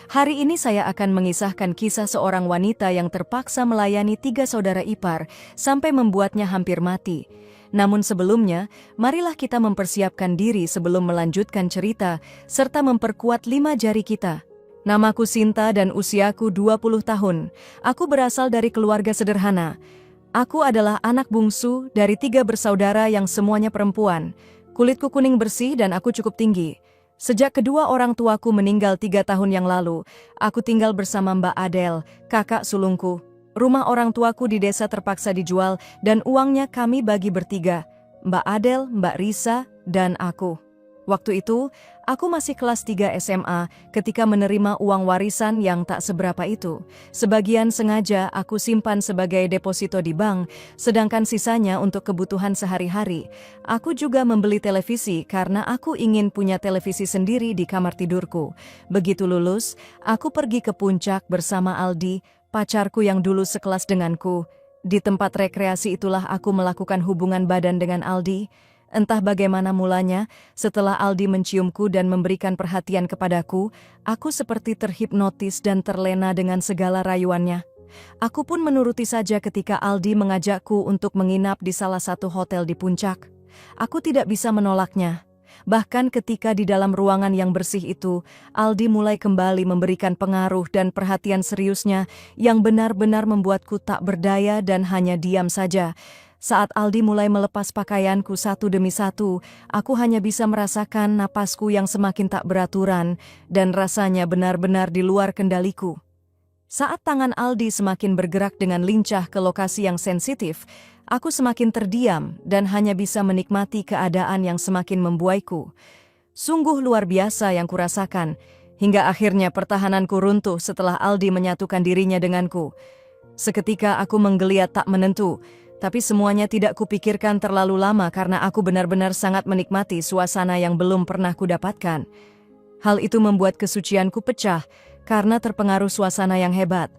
Hari ini saya akan mengisahkan kisah seorang wanita yang terpaksa melayani 3 saudara ipar sampai membuatnya hampir mati. Namun sebelumnya, marilah kita mempersiapkan diri sebelum melanjutkan cerita, serta memperkuat 5 jari kita. Namaku Sinta dan usiaku 20 tahun. Aku berasal dari keluarga sederhana. Aku adalah anak bungsu dari 3 bersaudara yang semuanya perempuan. Kulitku kuning bersih dan aku cukup tinggi. Sejak kedua orang tuaku meninggal 3 tahun yang lalu, aku tinggal bersama Mbak Adel, kakak sulungku. Rumah orang tuaku di desa terpaksa dijual dan uangnya kami bagi bertiga, Mbak Adel, Mbak Risa, dan aku. Waktu itu, aku masih kelas 3 SMA ketika menerima uang warisan yang tak seberapa itu. Sebagian sengaja aku simpan sebagai deposito di bank, sedangkan sisanya untuk kebutuhan sehari-hari. Aku juga membeli televisi karena aku ingin punya televisi sendiri di kamar tidurku. Begitu lulus, aku pergi ke puncak bersama Aldi, pacarku yang dulu sekelas denganku. Di tempat rekreasi itulah aku melakukan hubungan badan dengan Aldi. Entah bagaimana mulanya, setelah Aldi menciumku dan memberikan perhatian kepadaku, aku seperti terhipnotis dan terlena dengan segala rayuannya. Aku pun menuruti saja ketika Aldi mengajakku untuk menginap di salah satu hotel di puncak. Aku tidak bisa menolaknya. Bahkan ketika di dalam ruangan yang bersih itu, Aldi mulai kembali memberikan pengaruh dan perhatian seriusnya yang benar-benar membuatku tak berdaya dan hanya diam saja. Saat Aldi mulai melepas pakaianku satu demi satu, aku hanya bisa merasakan napasku yang semakin tak beraturan dan rasanya benar-benar di luar kendaliku. Saat tangan Aldi semakin bergerak dengan lincah ke lokasi yang sensitif, aku semakin terdiam dan hanya bisa menikmati keadaan yang semakin membuaiku. Sungguh luar biasa yang kurasakan, hingga akhirnya pertahananku runtuh setelah Aldi menyatukan dirinya denganku. Seketika aku menggeliat tak menentu, tapi semuanya tidak kupikirkan terlalu lama karena aku benar-benar sangat menikmati suasana yang belum pernah kudapatkan. Hal itu membuat kesucianku pecah karena terpengaruh suasana yang hebat.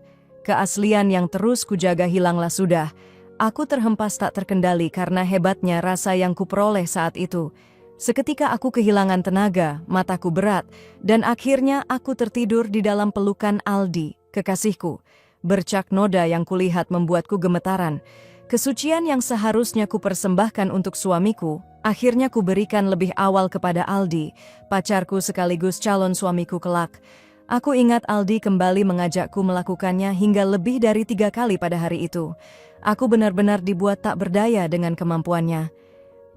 Keaslian yang terus kujaga hilanglah sudah. Aku terhempas tak terkendali karena hebatnya rasa yang kuperoleh saat itu. Seketika aku kehilangan tenaga, mataku berat, dan akhirnya aku tertidur di dalam pelukan Aldi, kekasihku. Bercak noda yang kulihat membuatku gemetaran. Kesucian yang seharusnya kupersembahkan untuk suamiku, akhirnya kuberikan lebih awal kepada Aldi, pacarku sekaligus calon suamiku kelak. Aku ingat Aldi kembali mengajakku melakukannya hingga lebih dari 3 kali pada hari itu. Aku benar-benar dibuat tak berdaya dengan kemampuannya.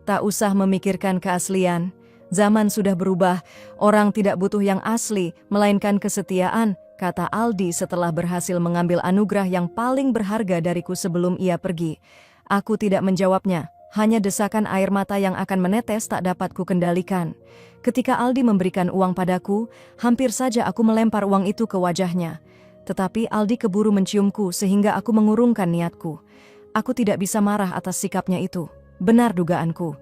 Tak usah memikirkan keaslian. Zaman sudah berubah, orang tidak butuh yang asli, melainkan kesetiaan, kata Aldi setelah berhasil mengambil anugerah yang paling berharga dariku sebelum ia pergi. Aku tidak menjawabnya, hanya desakan air mata yang akan menetes tak dapat kukendalikan. Ketika Aldi memberikan uang padaku, hampir saja aku melempar uang itu ke wajahnya. Tetapi Aldi keburu menciumku sehingga aku mengurungkan niatku. Aku tidak bisa marah atas sikapnya itu. Benar dugaanku.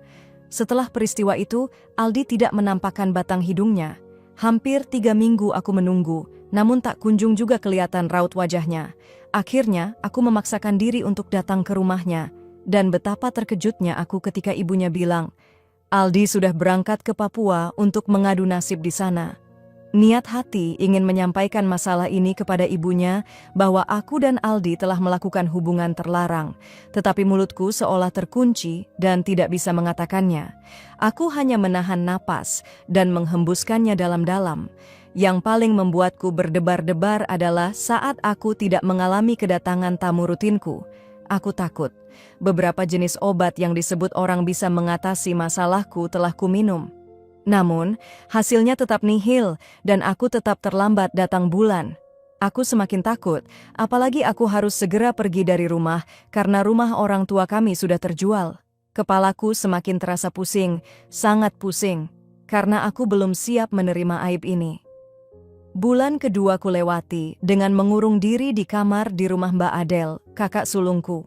Setelah peristiwa itu, Aldi tidak menampakkan batang hidungnya. Hampir 3 minggu aku menunggu, namun tak kunjung juga kelihatan raut wajahnya. Akhirnya, aku memaksakan diri untuk datang ke rumahnya. Dan betapa terkejutnya aku ketika ibunya bilang, Aldi sudah berangkat ke Papua untuk mengadu nasib di sana. Niat hati ingin menyampaikan masalah ini kepada ibunya bahwa aku dan Aldi telah melakukan hubungan terlarang, tetapi mulutku seolah terkunci dan tidak bisa mengatakannya. Aku hanya menahan napas dan menghembuskannya dalam-dalam. Yang paling membuatku berdebar-debar adalah saat aku tidak mengalami kedatangan tamu rutinku. Aku takut. Beberapa jenis obat yang disebut orang bisa mengatasi masalahku telah kuminum. Namun, hasilnya tetap nihil dan aku tetap terlambat datang bulan. Aku semakin takut, apalagi aku harus segera pergi dari rumah karena rumah orang tua kami sudah terjual. Kepalaku semakin terasa pusing, sangat pusing, karena aku belum siap menerima aib ini. Bulan kedua kulewati dengan mengurung diri di kamar di rumah Mbak Adel, kakak sulungku.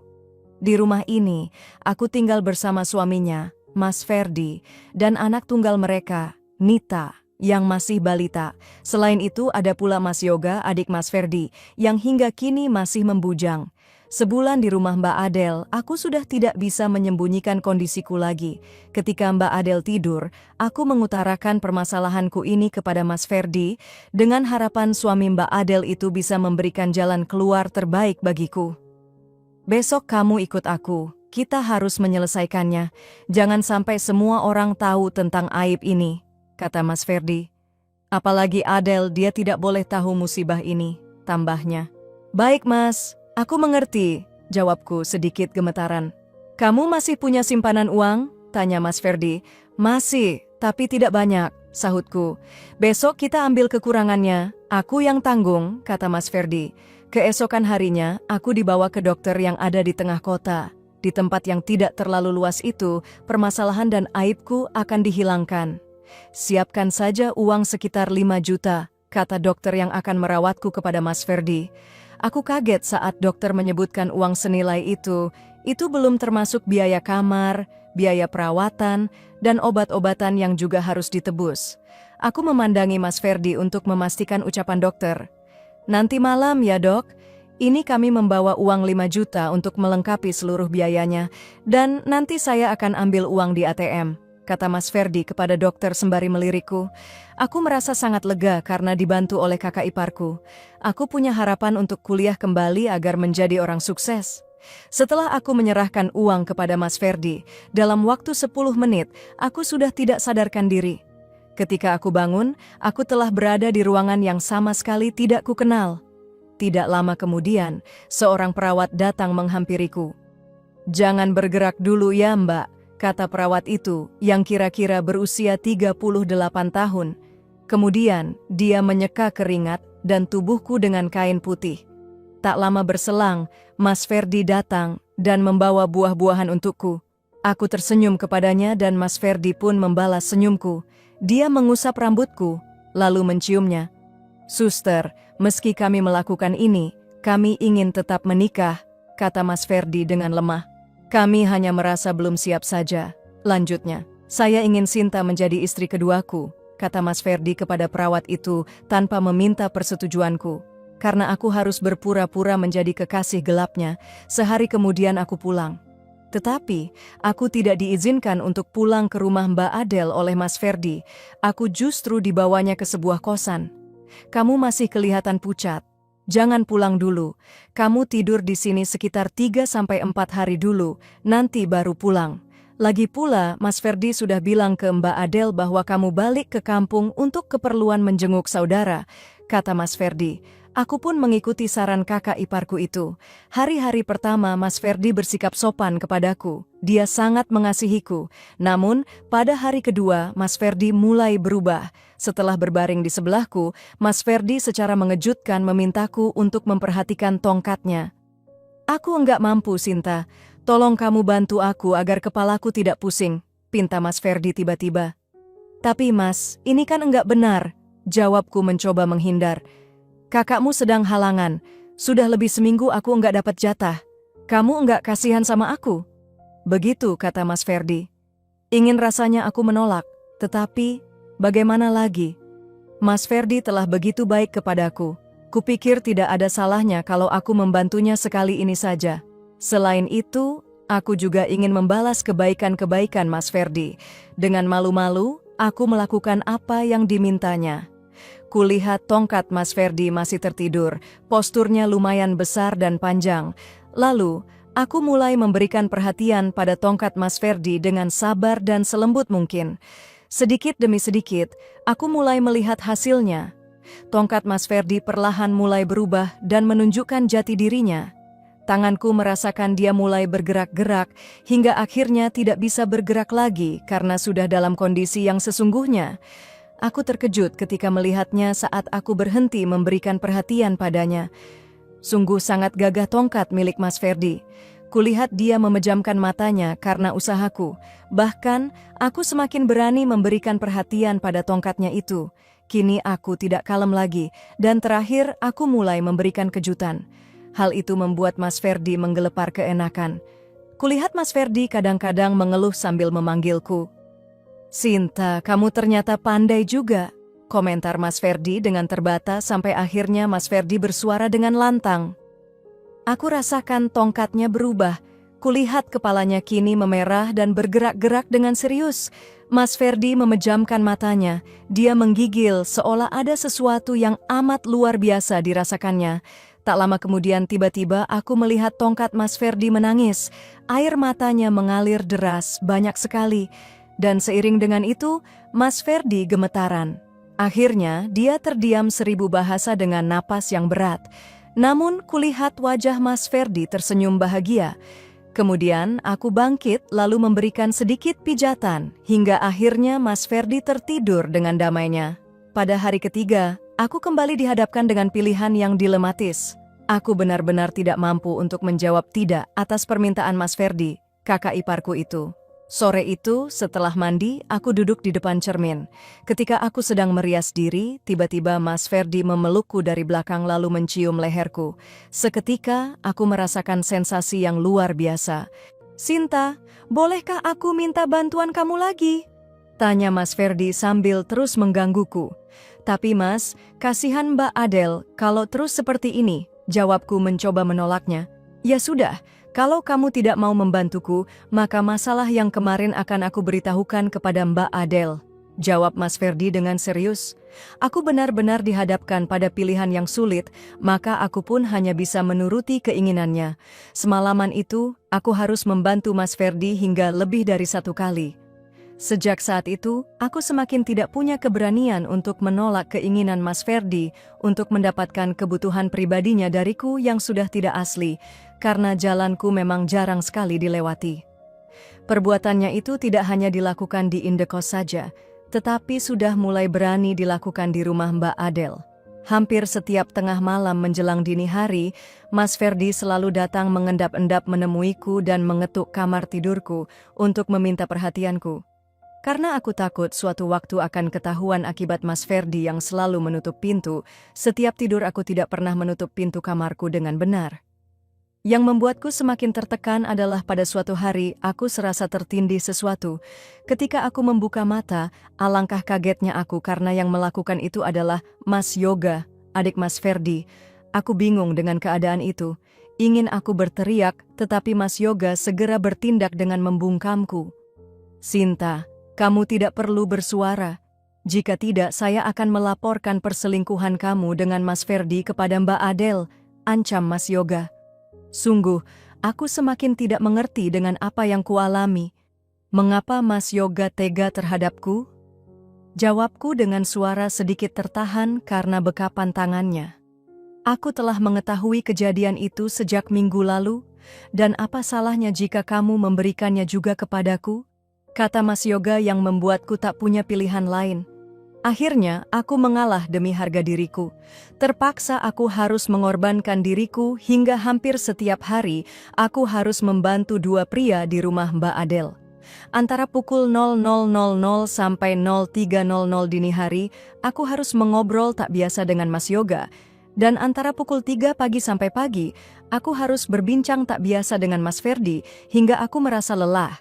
Di rumah ini, aku tinggal bersama suaminya, Mas Ferdi, dan anak tunggal mereka, Nita, yang masih balita. Selain itu ada pula Mas Yoga, adik Mas Ferdi, yang hingga kini masih membujang. Sebulan di rumah Mbak Adel, aku sudah tidak bisa menyembunyikan kondisiku lagi. Ketika Mbak Adel tidur, aku mengutarakan permasalahanku ini kepada Mas Ferdi, dengan harapan suami Mbak Adel itu bisa memberikan jalan keluar terbaik bagiku. Besok kamu ikut aku, kita harus menyelesaikannya. Jangan sampai semua orang tahu tentang aib ini, kata Mas Ferdi. Apalagi Adel, dia tidak boleh tahu musibah ini, tambahnya. Baik Mas, aku mengerti, jawabku sedikit gemetaran. Kamu masih punya simpanan uang? Tanya Mas Ferdi. Masih, tapi tidak banyak, sahutku. Besok kita ambil kekurangannya, aku yang tanggung, kata Mas Ferdi. Keesokan harinya, aku dibawa ke dokter yang ada di tengah kota. Di tempat yang tidak terlalu luas itu, permasalahan dan aibku akan dihilangkan. Siapkan saja uang sekitar 5 juta, kata dokter yang akan merawatku kepada Mas Ferdi. Aku kaget saat dokter menyebutkan uang senilai itu belum termasuk biaya kamar, biaya perawatan, dan obat-obatan yang juga harus ditebus. Aku memandangi Mas Ferdi untuk memastikan ucapan dokter. Nanti malam ya dok, ini kami membawa uang 5 juta untuk melengkapi seluruh biayanya, dan nanti saya akan ambil uang di ATM. Kata Mas Ferdi kepada dokter sembari melirikku. Aku merasa sangat lega karena dibantu oleh kakak iparku. Aku punya harapan untuk kuliah kembali agar menjadi orang sukses. Setelah aku menyerahkan uang kepada Mas Ferdi, dalam waktu 10 menit, aku sudah tidak sadarkan diri. Ketika aku bangun, aku telah berada di ruangan yang sama sekali tidak kukenal. Tidak lama kemudian, seorang perawat datang menghampiriku. Jangan bergerak dulu ya Mbak, kata perawat itu yang kira-kira berusia 38 tahun. Kemudian dia menyeka keringat dan tubuhku dengan kain putih. Tak lama berselang, Mas Ferdi datang dan membawa buah-buahan untukku. Aku tersenyum kepadanya dan Mas Ferdi pun membalas senyumku. Dia mengusap rambutku, lalu menciumnya. Suster, meski kami melakukan ini, kami ingin tetap menikah, kata Mas Ferdi dengan lemah. Kami hanya merasa belum siap saja, lanjutnya. Saya ingin Sinta menjadi istri keduaku, kata Mas Ferdi kepada perawat itu tanpa meminta persetujuanku. Karena aku harus berpura-pura menjadi kekasih gelapnya, sehari kemudian aku pulang. Tetapi, aku tidak diizinkan untuk pulang ke rumah Mbak Adel oleh Mas Ferdi. Aku justru dibawanya ke sebuah kosan. Kamu masih kelihatan pucat. Jangan pulang dulu. Kamu tidur di sini sekitar 3-4 hari dulu, nanti baru pulang. Lagi pula, Mas Ferdi sudah bilang ke Mbak Adel bahwa kamu balik ke kampung untuk keperluan menjenguk saudara, kata Mas Ferdi. Aku pun mengikuti saran kakak iparku itu. Hari-hari pertama Mas Ferdi bersikap sopan kepadaku. Dia sangat mengasihiku. Namun, pada hari kedua Mas Ferdi mulai berubah. Setelah berbaring di sebelahku, Mas Ferdi secara mengejutkan memintaku untuk memperhatikan tongkatnya. Aku enggak mampu, Sinta. Tolong kamu bantu aku agar kepalaku tidak pusing, pinta Mas Ferdi tiba-tiba. Tapi Mas, ini kan enggak benar, jawabku mencoba menghindar. Kakakmu sedang halangan. Sudah lebih seminggu aku enggak dapat jatah. Kamu enggak kasihan sama aku? Begitu, kata Mas Ferdi. Ingin rasanya aku menolak, tetapi bagaimana lagi? Mas Ferdi telah begitu baik kepadaku. Kupikir tidak ada salahnya kalau aku membantunya sekali ini saja. Selain itu, aku juga ingin membalas kebaikan-kebaikan Mas Ferdi. Dengan malu-malu, aku melakukan apa yang dimintanya. Kulihat tongkat Mas Ferdi masih tertidur, posturnya lumayan besar dan panjang. Lalu, aku mulai memberikan perhatian pada tongkat Mas Ferdi dengan sabar dan selembut mungkin. Sedikit demi sedikit, aku mulai melihat hasilnya. Tongkat Mas Ferdi perlahan mulai berubah dan menunjukkan jati dirinya. Tanganku merasakan dia mulai bergerak-gerak, hingga akhirnya tidak bisa bergerak lagi karena sudah dalam kondisi yang sesungguhnya. Aku terkejut ketika melihatnya saat aku berhenti memberikan perhatian padanya. Sungguh sangat gagah tongkat milik Mas Ferdi. Kulihat dia memejamkan matanya karena usahaku. Bahkan, aku semakin berani memberikan perhatian pada tongkatnya itu. Kini aku tidak kalem lagi, dan terakhir aku mulai memberikan kejutan. Hal itu membuat Mas Ferdi menggelepar keenakan. Kulihat Mas Ferdi kadang-kadang mengeluh sambil memanggilku. Sinta, kamu ternyata pandai juga, komentar Mas Ferdi dengan terbata sampai akhirnya Mas Ferdi bersuara dengan lantang. Aku rasakan tongkatnya berubah. Kulihat kepalanya kini memerah dan bergerak-gerak dengan serius. Mas Ferdi memejamkan matanya. Dia menggigil seolah ada sesuatu yang amat luar biasa dirasakannya. Tak lama kemudian tiba-tiba aku melihat tongkat Mas Ferdi menangis. Air matanya mengalir deras banyak sekali. Dan seiring dengan itu, Mas Ferdi gemetaran. Akhirnya, dia terdiam 1000 bahasa dengan napas yang berat. Namun, kulihat wajah Mas Ferdi tersenyum bahagia. Kemudian, aku bangkit lalu memberikan sedikit pijatan, hingga akhirnya Mas Ferdi tertidur dengan damainya. Pada hari ketiga, aku kembali dihadapkan dengan pilihan yang dilematis. Aku benar-benar tidak mampu untuk menjawab tidak atas permintaan Mas Ferdi, kakak iparku itu. Sore itu, setelah mandi, aku duduk di depan cermin. Ketika aku sedang merias diri, tiba-tiba Mas Ferdi memelukku dari belakang lalu mencium leherku. Seketika, aku merasakan sensasi yang luar biasa. "Sinta, bolehkah aku minta bantuan kamu lagi?" tanya Mas Ferdi sambil terus menggangguku. "Tapi Mas, kasihan Mbak Adele kalau terus seperti ini," jawabku mencoba menolaknya. "Ya sudah. Kalau kamu tidak mau membantuku, maka masalah yang kemarin akan aku beritahukan kepada Mbak Adele," jawab Mas Ferdi dengan serius. Aku benar-benar dihadapkan pada pilihan yang sulit, maka aku pun hanya bisa menuruti keinginannya. Semalaman itu, aku harus membantu Mas Ferdi hingga lebih dari 1 kali. Sejak saat itu, aku semakin tidak punya keberanian untuk menolak keinginan Mas Ferdi untuk mendapatkan kebutuhan pribadinya dariku yang sudah tidak asli, karena jalanku memang jarang sekali dilewati. Perbuatannya itu tidak hanya dilakukan di Indekos saja, tetapi sudah mulai berani dilakukan di rumah Mbak Adele. Hampir setiap tengah malam menjelang dini hari, Mas Ferdi selalu datang mengendap-endap menemuiku dan mengetuk kamar tidurku untuk meminta perhatianku. Karena aku takut suatu waktu akan ketahuan akibat Mas Ferdi yang selalu menutup pintu, setiap tidur aku tidak pernah menutup pintu kamarku dengan benar. Yang membuatku semakin tertekan adalah pada suatu hari aku serasa tertindih sesuatu. Ketika aku membuka mata, alangkah kagetnya aku karena yang melakukan itu adalah Mas Yoga, adik Mas Ferdi. Aku bingung dengan keadaan itu. Ingin aku berteriak, tetapi Mas Yoga segera bertindak dengan membungkamku. "Sinta, kamu tidak perlu bersuara. Jika tidak, saya akan melaporkan perselingkuhan kamu dengan Mas Ferdi kepada Mbak Adele," ancam Mas Yoga. Sungguh, aku semakin tidak mengerti dengan apa yang kualami. "Mengapa Mas Yoga tega terhadapku?" jawabku dengan suara sedikit tertahan karena bekapan tangannya. "Aku telah mengetahui kejadian itu sejak minggu lalu, dan apa salahnya jika kamu memberikannya juga kepadaku?" kata Mas Yoga yang membuatku tak punya pilihan lain. Akhirnya, aku mengalah demi harga diriku. Terpaksa aku harus mengorbankan diriku hingga hampir setiap hari aku harus membantu 2 pria di rumah Mbak Adele. Antara pukul 00.00 sampai 03.00 dini hari, aku harus mengobrol tak biasa dengan Mas Yoga. Dan antara pukul 3 pagi sampai pagi, aku harus berbincang tak biasa dengan Mas Ferdi hingga aku merasa lelah.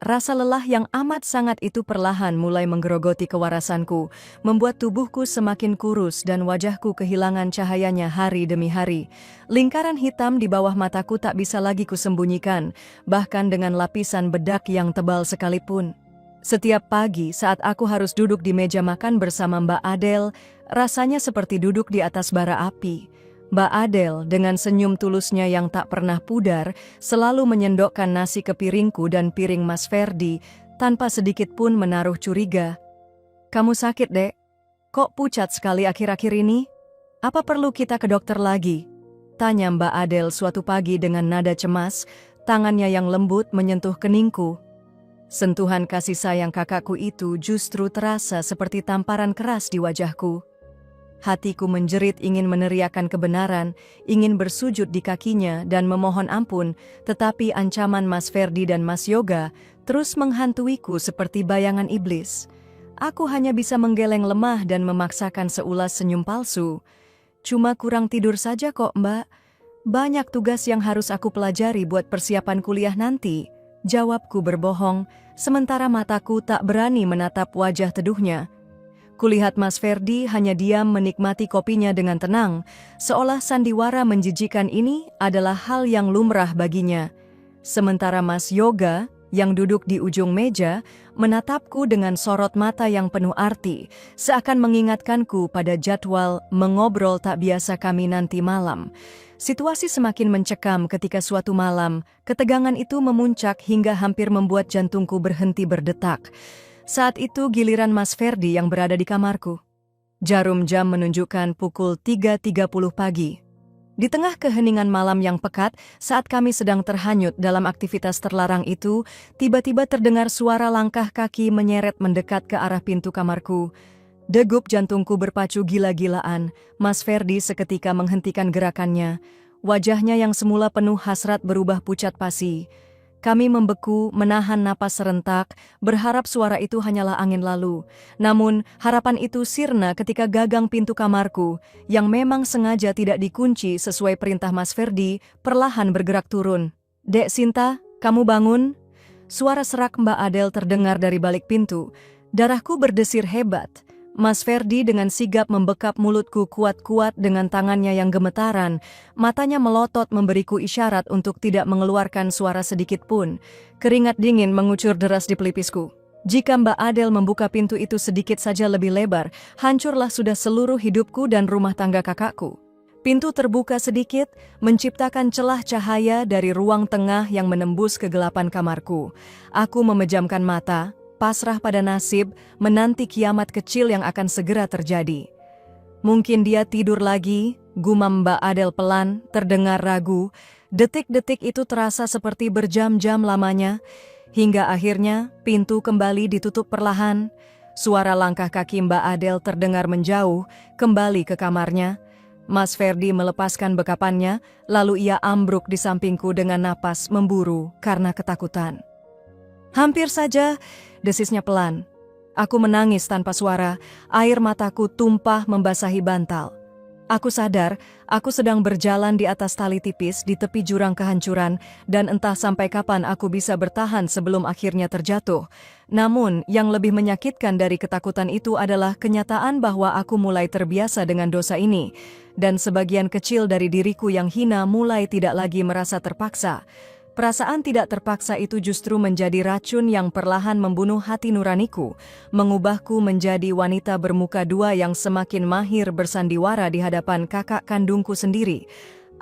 Rasa lelah yang amat sangat itu perlahan mulai menggerogoti kewarasanku, membuat tubuhku semakin kurus dan wajahku kehilangan cahayanya hari demi hari. Lingkaran hitam di bawah mataku tak bisa lagi kusembunyikan, bahkan dengan lapisan bedak yang tebal sekalipun. Setiap pagi saat aku harus duduk di meja makan bersama Mbak Adele, rasanya seperti duduk di atas bara api. Mbak Adele dengan senyum tulusnya yang tak pernah pudar selalu menyendokkan nasi ke piringku dan piring Mas Ferdi tanpa sedikit pun menaruh curiga. "Kamu sakit, Dek? Kok pucat sekali akhir-akhir ini? Apa perlu kita ke dokter lagi?" tanya Mbak Adele suatu pagi dengan nada cemas, tangannya yang lembut menyentuh keningku. Sentuhan kasih sayang kakakku itu justru terasa seperti tamparan keras di wajahku. Hatiku menjerit ingin meneriakkan kebenaran, ingin bersujud di kakinya dan memohon ampun, tetapi ancaman Mas Ferdi dan Mas Yoga terus menghantuiku seperti bayangan iblis. Aku hanya bisa menggeleng lemah dan memaksakan seulas senyum palsu. "Cuma kurang tidur saja kok, Mbak. Banyak tugas yang harus aku pelajari buat persiapan kuliah nanti," jawabku berbohong, sementara mataku tak berani menatap wajah teduhnya. Kulihat Mas Ferdi hanya diam menikmati kopinya dengan tenang, seolah sandiwara menjijikan ini adalah hal yang lumrah baginya. Sementara Mas Yoga, yang duduk di ujung meja, menatapku dengan sorot mata yang penuh arti, seakan mengingatkanku pada jadwal mengobrol tak biasa kami nanti malam. Situasi semakin mencekam ketika suatu malam, ketegangan itu memuncak hingga hampir membuat jantungku berhenti berdetak. Saat itu giliran Mas Ferdi yang berada di kamarku. Jarum jam menunjukkan pukul 3.30 pagi. Di tengah keheningan malam yang pekat, saat kami sedang terhanyut dalam aktivitas terlarang itu, tiba-tiba terdengar suara langkah kaki menyeret mendekat ke arah pintu kamarku. Degup jantungku berpacu gila-gilaan. Mas Ferdi seketika menghentikan gerakannya. Wajahnya yang semula penuh hasrat berubah pucat pasi. Kami membeku, menahan napas serentak, berharap suara itu hanyalah angin lalu. Namun, harapan itu sirna ketika gagang pintu kamarku, yang memang sengaja tidak dikunci sesuai perintah Mas Ferdi, perlahan bergerak turun. "Dek Sinta, kamu bangun?" Suara serak Mbak Adel terdengar dari balik pintu. Darahku berdesir hebat. Mas Ferdi dengan sigap membekap mulutku kuat-kuat dengan tangannya yang gemetaran. Matanya melotot memberiku isyarat untuk tidak mengeluarkan suara sedikit pun. Keringat dingin mengucur deras di pelipisku. Jika Mbak Adel membuka pintu itu sedikit saja lebih lebar, hancurlah sudah seluruh hidupku dan rumah tangga kakakku. Pintu terbuka sedikit, menciptakan celah cahaya dari ruang tengah yang menembus kegelapan kamarku. Aku memejamkan mata, pasrah pada nasib, menanti kiamat kecil yang akan segera terjadi. "Mungkin dia tidur lagi," gumam Mbak Adel pelan, terdengar ragu. Detik-detik itu terasa seperti berjam-jam lamanya, hingga akhirnya pintu kembali ditutup perlahan. Suara langkah kaki Mbak Adel terdengar menjauh, kembali ke kamarnya. Mas Ferdi melepaskan bekapannya, lalu ia ambruk di sampingku dengan napas memburu karena ketakutan. "Hampir saja," desisnya pelan. Aku menangis tanpa suara, air mataku tumpah membasahi bantal. Aku sadar, aku sedang berjalan di atas tali tipis di tepi jurang kehancuran, dan entah sampai kapan aku bisa bertahan sebelum akhirnya terjatuh. Namun, yang lebih menyakitkan dari ketakutan itu adalah kenyataan bahwa aku mulai terbiasa dengan dosa ini, dan sebagian kecil dari diriku yang hina mulai tidak lagi merasa terpaksa. Perasaan tidak terpaksa itu justru menjadi racun yang perlahan membunuh hati nuraniku, mengubahku menjadi wanita bermuka dua yang semakin mahir bersandiwara di hadapan kakak kandungku sendiri.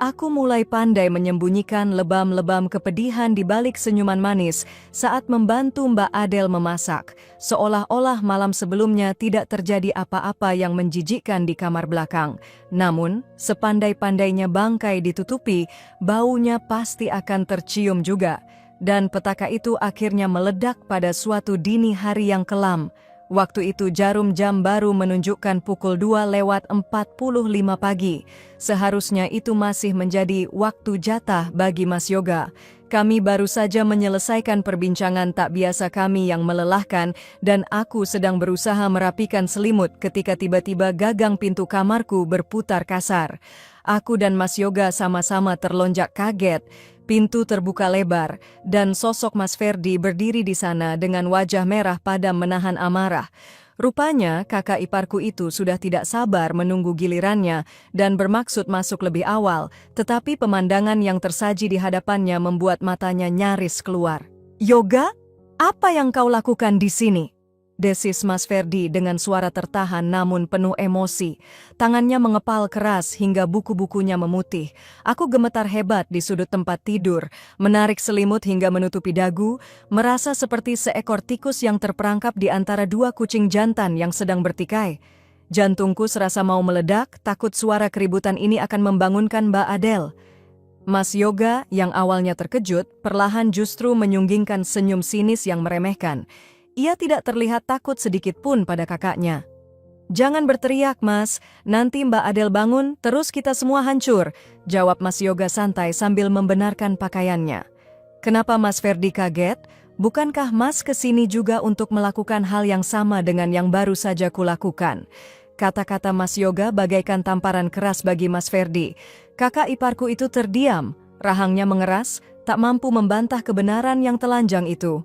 Aku mulai pandai menyembunyikan lebam-lebam kepedihan di balik senyuman manis saat membantu Mbak Adel memasak, seolah-olah malam sebelumnya tidak terjadi apa-apa yang menjijikkan di kamar belakang. Namun, sepandai-pandainya bangkai ditutupi, baunya pasti akan tercium juga. Dan petaka itu akhirnya meledak pada suatu dini hari yang kelam. Waktu itu jarum jam baru menunjukkan pukul 2:45 pagi. Seharusnya itu masih menjadi waktu jatah bagi Mas Yoga. Kami baru saja menyelesaikan perbincangan tak biasa kami yang melelahkan, dan aku sedang berusaha merapikan selimut ketika tiba-tiba gagang pintu kamarku berputar kasar. Aku dan Mas Yoga sama-sama terlonjak kaget. Pintu terbuka lebar, dan sosok Mas Ferdi berdiri di sana dengan wajah merah padam menahan amarah. Rupanya kakak iparku itu sudah tidak sabar menunggu gilirannya dan bermaksud masuk lebih awal, tetapi pemandangan yang tersaji di hadapannya membuat matanya nyaris keluar. "Yoga, apa yang kau lakukan di sini?" desis Mas Ferdi dengan suara tertahan namun penuh emosi. Tangannya mengepal keras hingga buku-bukunya memutih. Aku gemetar hebat di sudut tempat tidur, menarik selimut hingga menutupi dagu, merasa seperti seekor tikus yang terperangkap di antara dua kucing jantan yang sedang bertikai. Jantungku serasa mau meledak, takut suara keributan ini akan membangunkan Mbak Adel. Mas Yoga yang awalnya terkejut, perlahan justru menyunggingkan senyum sinis yang meremehkan. Ia tidak terlihat takut sedikit pun pada kakaknya. "Jangan berteriak, Mas. Nanti Mbak Adel bangun, terus kita semua hancur," jawab Mas Yoga santai sambil membenarkan pakaiannya. "Kenapa Mas Ferdi kaget? Bukankah Mas kesini juga untuk melakukan hal yang sama dengan yang baru saja kulakukan?" Kata-kata Mas Yoga bagaikan tamparan keras bagi Mas Ferdi. Kakak iparku itu terdiam, rahangnya mengeras, tak mampu membantah kebenaran yang telanjang itu.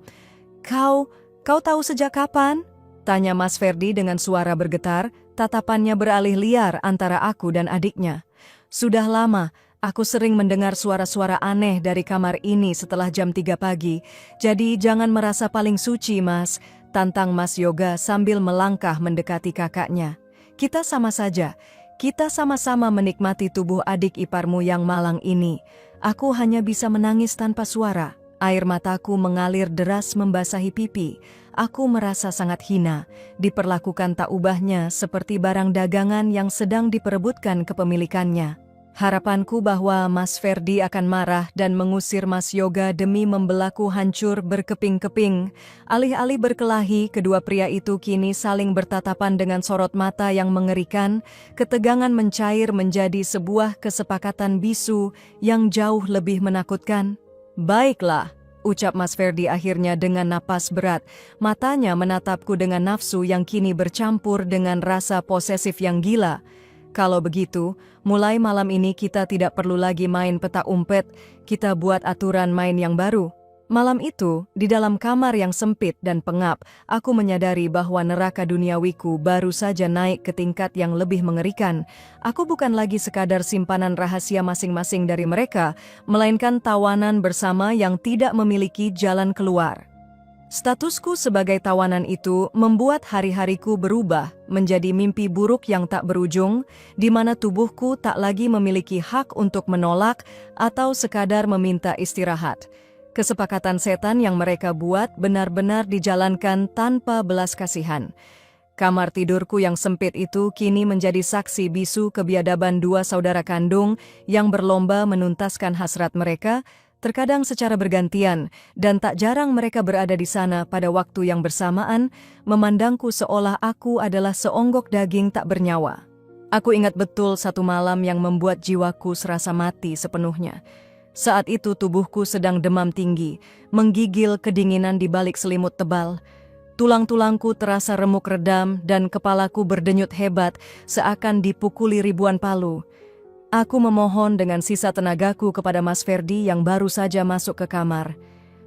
Kau tahu sejak kapan?" Tanya Mas Ferdi dengan suara bergetar, tatapannya beralih liar antara aku dan adiknya. Sudah lama, aku sering mendengar suara-suara aneh dari kamar ini setelah jam 3 pagi. Jadi jangan merasa paling suci, Mas, tantang Mas Yoga sambil melangkah mendekati kakaknya. Kita sama saja. Kita sama-sama menikmati tubuh adik iparmu yang malang ini. Aku hanya bisa menangis tanpa suara. Air mataku mengalir deras membasahi pipi. Aku merasa sangat hina, diperlakukan tak ubahnya seperti barang dagangan yang sedang diperebutkan kepemilikannya. Harapanku bahwa Mas Ferdi akan marah dan mengusir Mas Yoga demi membelaku hancur berkeping-keping. Alih-alih berkelahi, kedua pria itu kini saling bertatapan dengan sorot mata yang mengerikan. Ketegangan mencair menjadi sebuah kesepakatan bisu yang jauh lebih menakutkan. Baiklah, ucap Mas Ferdi akhirnya dengan napas berat. Matanya menatapku dengan nafsu yang kini bercampur dengan rasa posesif yang gila. Kalau begitu, mulai malam ini kita tidak perlu lagi main petak umpet, kita buat aturan main yang baru. Malam itu, di dalam kamar yang sempit dan pengap, aku menyadari bahwa neraka duniawiku baru saja naik ke tingkat yang lebih mengerikan. Aku bukan lagi sekadar simpanan rahasia masing-masing dari mereka, melainkan tawanan bersama yang tidak memiliki jalan keluar. Statusku sebagai tawanan itu membuat hari-hariku berubah menjadi mimpi buruk yang tak berujung, di mana tubuhku tak lagi memiliki hak untuk menolak atau sekadar meminta istirahat. Kesepakatan setan yang mereka buat benar-benar dijalankan tanpa belas kasihan. Kamar tidurku yang sempit itu kini menjadi saksi bisu kebiadaban dua saudara kandung yang berlomba menuntaskan hasrat mereka, terkadang secara bergantian, dan tak jarang mereka berada di sana pada waktu yang bersamaan, memandangku seolah aku adalah seonggok daging tak bernyawa. Aku ingat betul satu malam yang membuat jiwaku serasa mati sepenuhnya. Saat itu tubuhku sedang demam tinggi, menggigil kedinginan di balik selimut tebal. Tulang-tulangku terasa remuk redam dan kepalaku berdenyut hebat seakan dipukuli ribuan palu. Aku memohon dengan sisa tenagaku kepada Mas Ferdi yang baru saja masuk ke kamar.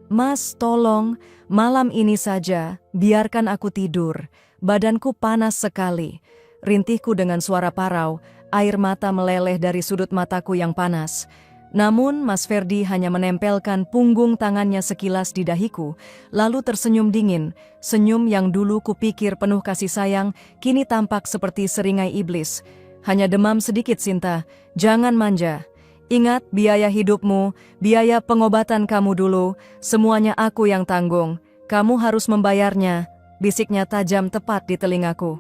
Mas, tolong, malam ini saja, biarkan aku tidur. Badanku panas sekali. Rintihku dengan suara parau, air mata meleleh dari sudut mataku yang panas. Namun, Mas Ferdi hanya menempelkan punggung tangannya sekilas di dahiku, lalu tersenyum dingin. Senyum yang dulu kupikir penuh kasih sayang, kini tampak seperti seringai iblis. Hanya demam sedikit, Sinta. Jangan manja. Ingat biaya hidupmu, biaya pengobatan kamu dulu, semuanya aku yang tanggung. Kamu harus membayarnya, bisiknya tajam tepat di telingaku.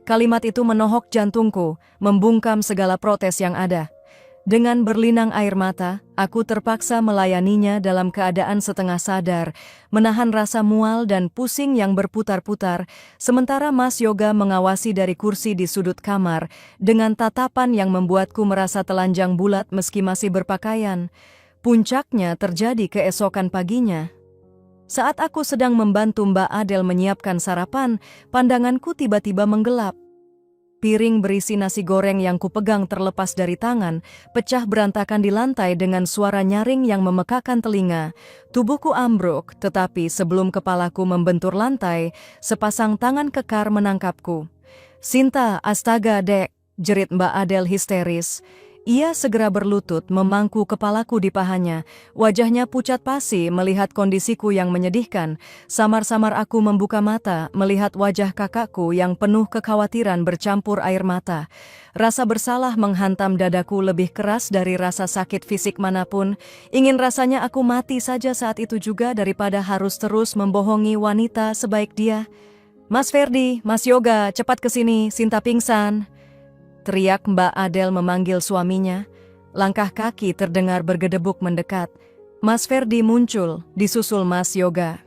Kalimat itu menohok jantungku, membungkam segala protes yang ada. Dengan berlinang air mata, aku terpaksa melayaninya dalam keadaan setengah sadar, menahan rasa mual dan pusing yang berputar-putar, sementara Mas Yoga mengawasi dari kursi di sudut kamar, dengan tatapan yang membuatku merasa telanjang bulat meski masih berpakaian. Puncaknya terjadi keesokan paginya. Saat aku sedang membantu Mbak Adel menyiapkan sarapan, pandanganku tiba-tiba menggelap. Piring berisi nasi goreng yang kupegang terlepas dari tangan, pecah berantakan di lantai dengan suara nyaring yang memekakan telinga. Tubuhku ambruk, tetapi sebelum kepalaku membentur lantai, sepasang tangan kekar menangkapku. Sinta, astaga dek, jerit Mbak Adel histeris. Ia segera berlutut memangku kepalaku di pahanya. Wajahnya pucat pasi melihat kondisiku yang menyedihkan. Samar-samar aku membuka mata melihat wajah kakakku yang penuh kekhawatiran bercampur air mata. Rasa bersalah menghantam dadaku lebih keras dari rasa sakit fisik manapun. Ingin rasanya aku mati saja saat itu juga daripada harus terus membohongi wanita sebaik dia. Mas Ferdi, Mas Yoga, cepat kesini, Sinta pingsan. Teriak Mbak Adel memanggil suaminya. Langkah kaki terdengar bergedebuk mendekat. Mas Ferdi muncul, disusul Mas Yoga.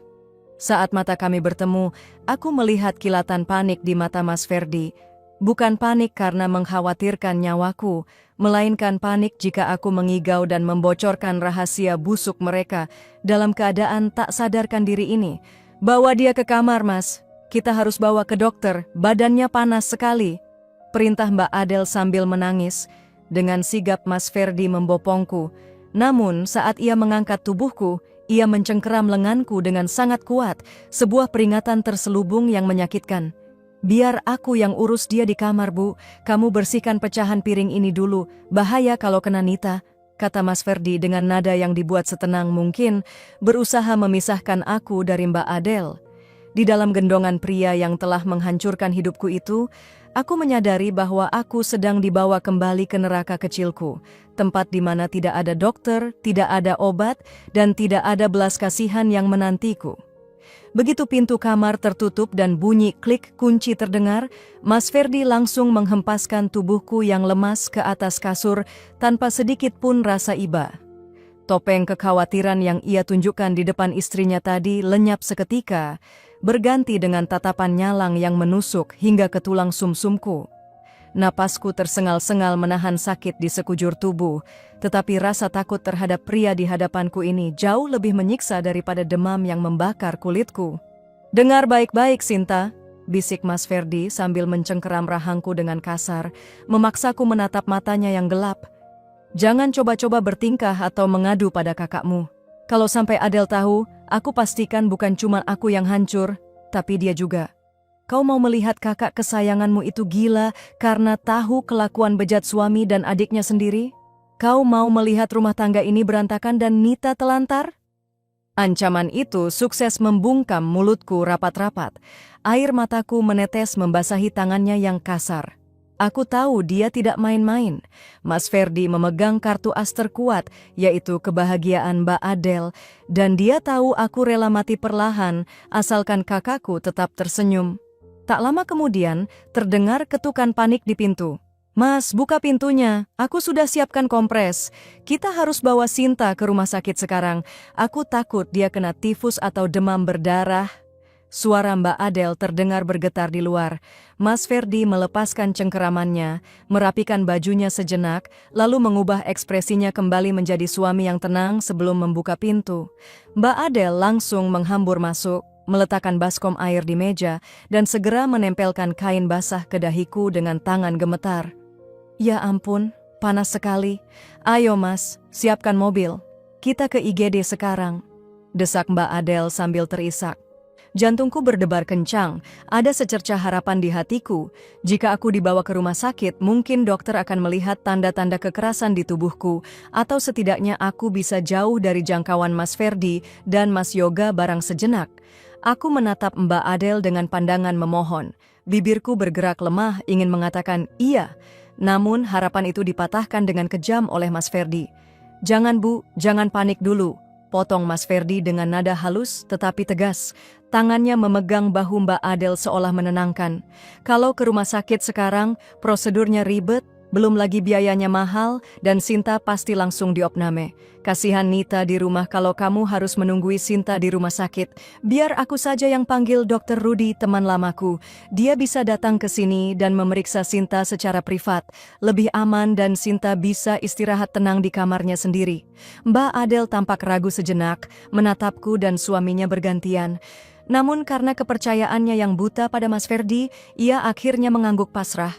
Saat mata kami bertemu, aku melihat kilatan panik di mata Mas Ferdi. Bukan panik karena mengkhawatirkan nyawaku, melainkan panik jika aku mengigau dan membocorkan rahasia busuk mereka dalam keadaan tak sadarkan diri ini. Bawa dia ke kamar, Mas. Kita harus bawa ke dokter, badannya panas sekali. Perintah Mbak Adel sambil menangis. Dengan sigap Mas Ferdi membopongku. Namun saat ia mengangkat tubuhku, Ia mencengkeram lenganku dengan sangat kuat, sebuah peringatan terselubung yang menyakitkan. "Biar aku yang urus dia di kamar, Bu. Kamu bersihkan pecahan piring ini dulu, bahaya kalau kena Nita," kata Mas Ferdi dengan nada yang dibuat setenang mungkin, berusaha memisahkan aku dari Mbak Adele. Di dalam gendongan pria yang telah menghancurkan hidupku itu, aku menyadari bahwa aku sedang dibawa kembali ke neraka kecilku, tempat di mana tidak ada dokter, tidak ada obat, dan tidak ada belas kasihan yang menantiku. Begitu pintu kamar tertutup dan bunyi klik kunci terdengar, Mas Ferdi langsung menghempaskan tubuhku yang lemas ke atas kasur tanpa sedikit pun rasa iba. Topeng kekhawatiran yang ia tunjukkan di depan istrinya tadi lenyap seketika, berganti dengan tatapan nyalang yang menusuk hingga ke tulang sumsumku. Napasku tersengal-sengal menahan sakit di sekujur tubuh, tetapi rasa takut terhadap pria di hadapanku ini jauh lebih menyiksa daripada demam yang membakar kulitku. "Dengar baik-baik, Sinta," bisik Mas Ferdi sambil mencengkeram rahangku dengan kasar, memaksaku menatap matanya yang gelap. "Jangan coba-coba bertingkah atau mengadu pada kakakmu. Kalau sampai Adele tahu, aku pastikan bukan cuma aku yang hancur, tapi dia juga. Kau mau melihat kakak kesayanganmu itu gila karena tahu kelakuan bejat suami dan adiknya sendiri? Kau mau melihat rumah tangga ini berantakan dan Nita telantar?" Ancaman itu sukses membungkam mulutku rapat-rapat. Air mataku menetes membasahi tangannya yang kasar. Aku tahu dia tidak main-main. Mas Ferdi memegang kartu as terkuat, yaitu kebahagiaan Mbak Adele, dan dia tahu aku rela mati perlahan asalkan kakakku tetap tersenyum. Tak lama kemudian, terdengar ketukan panik di pintu. "Mas, buka pintunya. Aku sudah siapkan kompres. Kita harus bawa Sinta ke rumah sakit sekarang. Aku takut dia kena tifus atau demam berdarah." Suara Mbak Adele terdengar bergetar di luar. Mas Ferdi melepaskan cengkeramannya, merapikan bajunya sejenak, lalu mengubah ekspresinya kembali menjadi suami yang tenang sebelum membuka pintu. Mbak Adele langsung menghambur masuk, meletakkan baskom air di meja, dan segera menempelkan kain basah ke dahiku dengan tangan gemetar. "Ya ampun, panas sekali. Ayo Mas, siapkan mobil. Kita ke IGD sekarang," desak Mbak Adele sambil terisak. Jantungku berdebar kencang, ada secercah harapan di hatiku. Jika aku dibawa ke rumah sakit, mungkin dokter akan melihat tanda-tanda kekerasan di tubuhku, atau setidaknya aku bisa jauh dari jangkauan Mas Ferdi dan Mas Yoga barang sejenak. Aku menatap Mbak Adele dengan pandangan memohon. Bibirku bergerak lemah ingin mengatakan iya, namun harapan itu dipatahkan dengan kejam oleh Mas Ferdi. "Jangan Bu, jangan panik dulu," potong Mas Ferdi dengan nada halus tetapi tegas. Tangannya memegang bahu Mbak Adele seolah menenangkan. "Kalau ke rumah sakit sekarang, prosedurnya ribet, belum lagi biayanya mahal, dan Sinta pasti langsung diopname. Kasihan Nita di rumah kalau kamu harus menunggui Sinta di rumah sakit. Biar aku saja yang panggil Dokter Rudy, teman lamaku. Dia bisa datang ke sini dan memeriksa Sinta secara privat. Lebih aman dan Sinta bisa istirahat tenang di kamarnya sendiri." Mbak Adele tampak ragu sejenak, menatapku dan suaminya bergantian. Namun karena kepercayaannya yang buta pada Mas Ferdi, ia akhirnya mengangguk pasrah.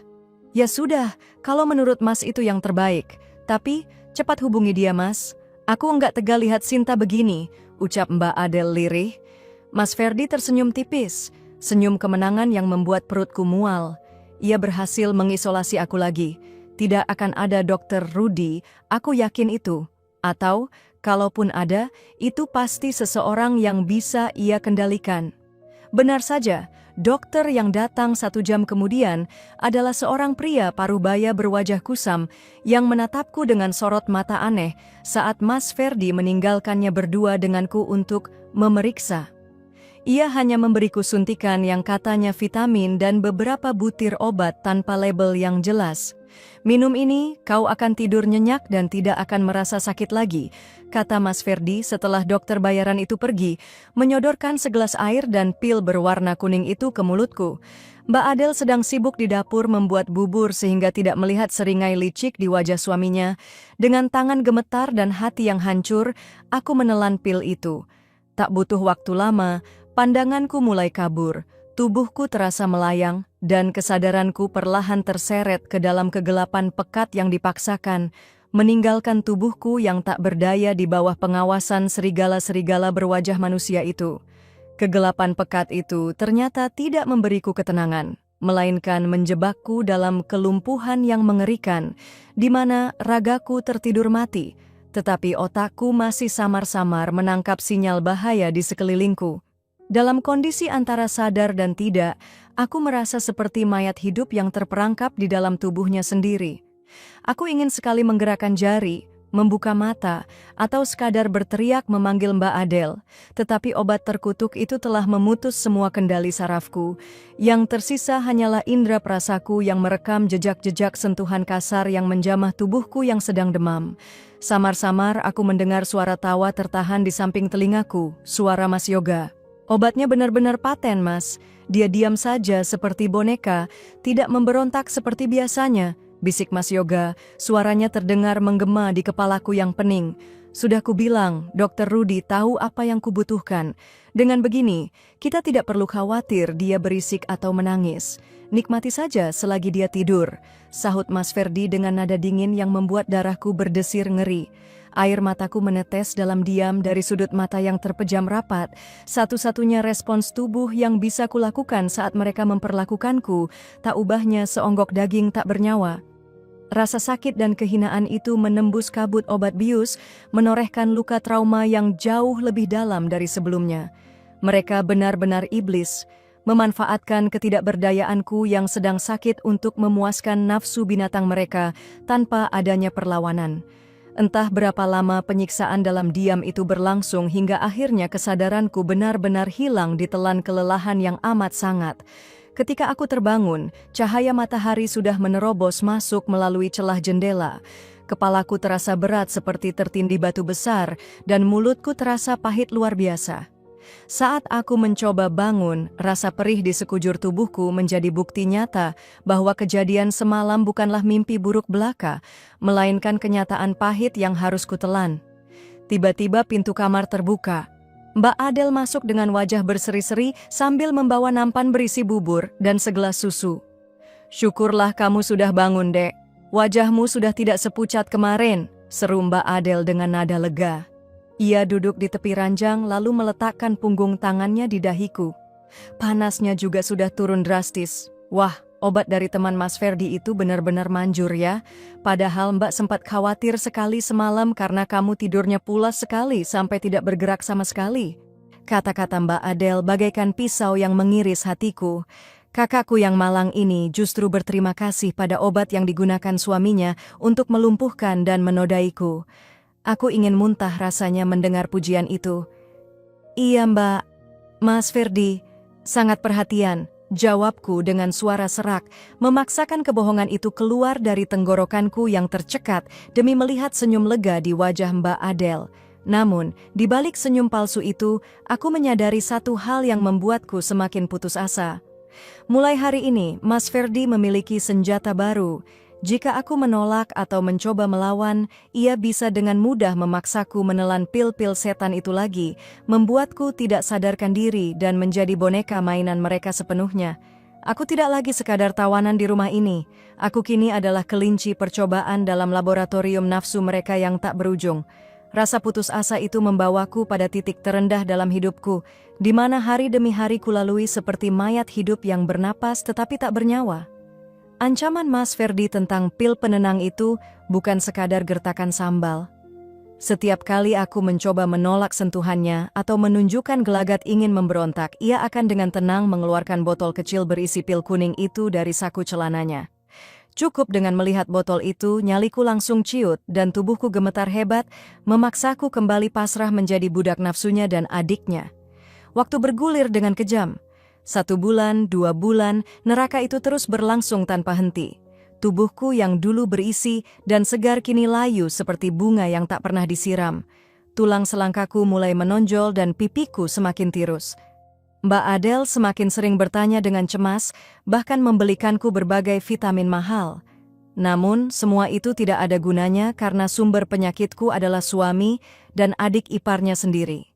"Ya sudah, kalau menurut Mas itu yang terbaik. Tapi, cepat hubungi dia Mas. Aku enggak tega lihat Sinta begini," ucap Mbak Adele lirih. Mas Ferdi tersenyum tipis, senyum kemenangan yang membuat perutku mual. Ia berhasil mengisolasi aku lagi. Tidak akan ada Dokter Rudy, aku yakin itu. Atau, kalaupun ada, itu pasti seseorang yang bisa ia kendalikan. Benar saja, dokter yang datang 1 jam kemudian adalah seorang pria parubaya berwajah kusam yang menatapku dengan sorot mata aneh saat Mas Ferdi meninggalkannya berdua denganku untuk memeriksa. Ia hanya memberiku suntikan yang katanya vitamin dan beberapa butir obat tanpa label yang jelas. "Minum ini, kau akan tidur nyenyak dan tidak akan merasa sakit lagi," kata Mas Ferdi setelah dokter bayaran itu pergi, menyodorkan segelas air dan pil berwarna kuning itu ke mulutku. Mbak Adele sedang sibuk di dapur membuat bubur sehingga tidak melihat seringai licik di wajah suaminya. Dengan tangan gemetar dan hati yang hancur, aku menelan pil itu. Tak butuh waktu lama, pandanganku mulai kabur. Tubuhku terasa melayang, dan kesadaranku perlahan terseret ke dalam kegelapan pekat yang dipaksakan. meninggalkan tubuhku yang tak berdaya di bawah pengawasan serigala-serigala berwajah manusia itu. Kegelapan pekat itu ternyata tidak memberiku ketenangan, melainkan menjebakku dalam kelumpuhan yang mengerikan, di mana ragaku tertidur mati, tetapi otakku masih samar-samar menangkap sinyal bahaya di sekelilingku. Dalam kondisi antara sadar dan tidak, aku merasa seperti mayat hidup yang terperangkap di dalam tubuhnya sendiri. Aku ingin sekali menggerakkan jari, membuka mata, atau sekadar berteriak memanggil Mbak Adele, tetapi obat terkutuk itu telah memutus semua kendali sarafku. Yang tersisa hanyalah indera perasaku yang merekam jejak-jejak sentuhan kasar yang menjamah tubuhku yang sedang demam. Samar-samar aku mendengar suara tawa tertahan di samping telingaku, suara Mas Yoga. Obatnya benar-benar paten, Mas. Dia diam saja seperti boneka, tidak memberontak seperti biasanya, bisik Mas Yoga. Suaranya terdengar menggema di kepalaku yang pening. Sudah kubilang, Dokter Rudy tahu apa yang kubutuhkan. Dengan begini, kita tidak perlu khawatir dia berisik atau menangis. Nikmati saja selagi dia tidur, sahut Mas Ferdi dengan nada dingin yang membuat darahku berdesir ngeri. Air mataku menetes dalam diam dari sudut mata yang terpejam rapat. Satu-satunya respons tubuh yang bisa kulakukan saat mereka memperlakukanku, tak ubahnya seonggok daging tak bernyawa. Rasa sakit dan kehinaan itu menembus kabut obat bius, menorehkan luka trauma yang jauh lebih dalam dari sebelumnya. Mereka benar-benar iblis, memanfaatkan ketidakberdayaanku yang sedang sakit untuk memuaskan nafsu binatang mereka tanpa adanya perlawanan. Entah berapa lama penyiksaan dalam diam itu berlangsung hingga akhirnya kesadaranku benar-benar hilang ditelan kelelahan yang amat sangat. Ketika aku terbangun, cahaya matahari sudah menerobos masuk melalui celah jendela. Kepalaku terasa berat seperti tertindih batu besar dan mulutku terasa pahit luar biasa. Saat aku mencoba bangun, rasa perih di sekujur tubuhku menjadi bukti nyata bahwa kejadian semalam bukanlah mimpi buruk belaka, melainkan kenyataan pahit yang harus kutelan. Tiba-tiba pintu kamar terbuka. Mbak Adele masuk dengan wajah berseri-seri sambil membawa nampan berisi bubur dan segelas susu. "Syukurlah kamu sudah bangun, Dek. Wajahmu sudah tidak sepucat kemarin," seru Mbak Adele dengan nada lega. Ia duduk di tepi ranjang lalu meletakkan punggung tangannya di dahiku. Panasnya juga sudah turun drastis. "Wah, obat dari teman Mas Ferdi itu benar-benar manjur ya. Padahal Mbak sempat khawatir sekali semalam karena kamu tidurnya pulas sekali sampai tidak bergerak sama sekali." Kata-kata Mbak Adele bagaikan pisau yang mengiris hatiku. Kakakku yang malang ini justru berterima kasih pada obat yang digunakan suaminya untuk melumpuhkan dan menodaiku. Aku ingin muntah rasanya mendengar pujian itu. "Iya, Mbak. Mas Ferdi, sangat perhatian," jawabku dengan suara serak, memaksakan kebohongan itu keluar dari tenggorokanku yang tercekat demi melihat senyum lega di wajah Mbak Adele. Namun, di balik senyum palsu itu, aku menyadari satu hal yang membuatku semakin putus asa. Mulai hari ini, Mas Ferdi memiliki senjata baru. Jika aku menolak atau mencoba melawan, ia bisa dengan mudah memaksaku menelan pil-pil setan itu lagi, membuatku tidak sadarkan diri dan menjadi boneka mainan mereka sepenuhnya. Aku tidak lagi sekadar tawanan di rumah ini. Aku kini adalah kelinci percobaan dalam laboratorium nafsu mereka yang tak berujung. Rasa putus asa itu membawaku pada titik terendah dalam hidupku, di mana hari demi hari kulalui seperti mayat hidup yang bernapas tetapi tak bernyawa. Ancaman Mas Ferdi tentang pil penenang itu bukan sekadar gertakan sambal. Setiap kali aku mencoba menolak sentuhannya atau menunjukkan gelagat ingin memberontak, ia akan dengan tenang mengeluarkan botol kecil berisi pil kuning itu dari saku celananya. Cukup dengan melihat botol itu, nyaliku langsung ciut dan tubuhku gemetar hebat, memaksaku kembali pasrah menjadi budak nafsunya dan adiknya. Waktu bergulir dengan kejam. 1 bulan, 2 bulan, neraka itu terus berlangsung tanpa henti. Tubuhku yang dulu berisi dan segar kini layu seperti bunga yang tak pernah disiram. Tulang selangkaku mulai menonjol dan pipiku semakin tirus. Mbak Adele semakin sering bertanya dengan cemas, bahkan membelikanku berbagai vitamin mahal. Namun, semua itu tidak ada gunanya karena sumber penyakitku adalah suami dan adik iparnya sendiri.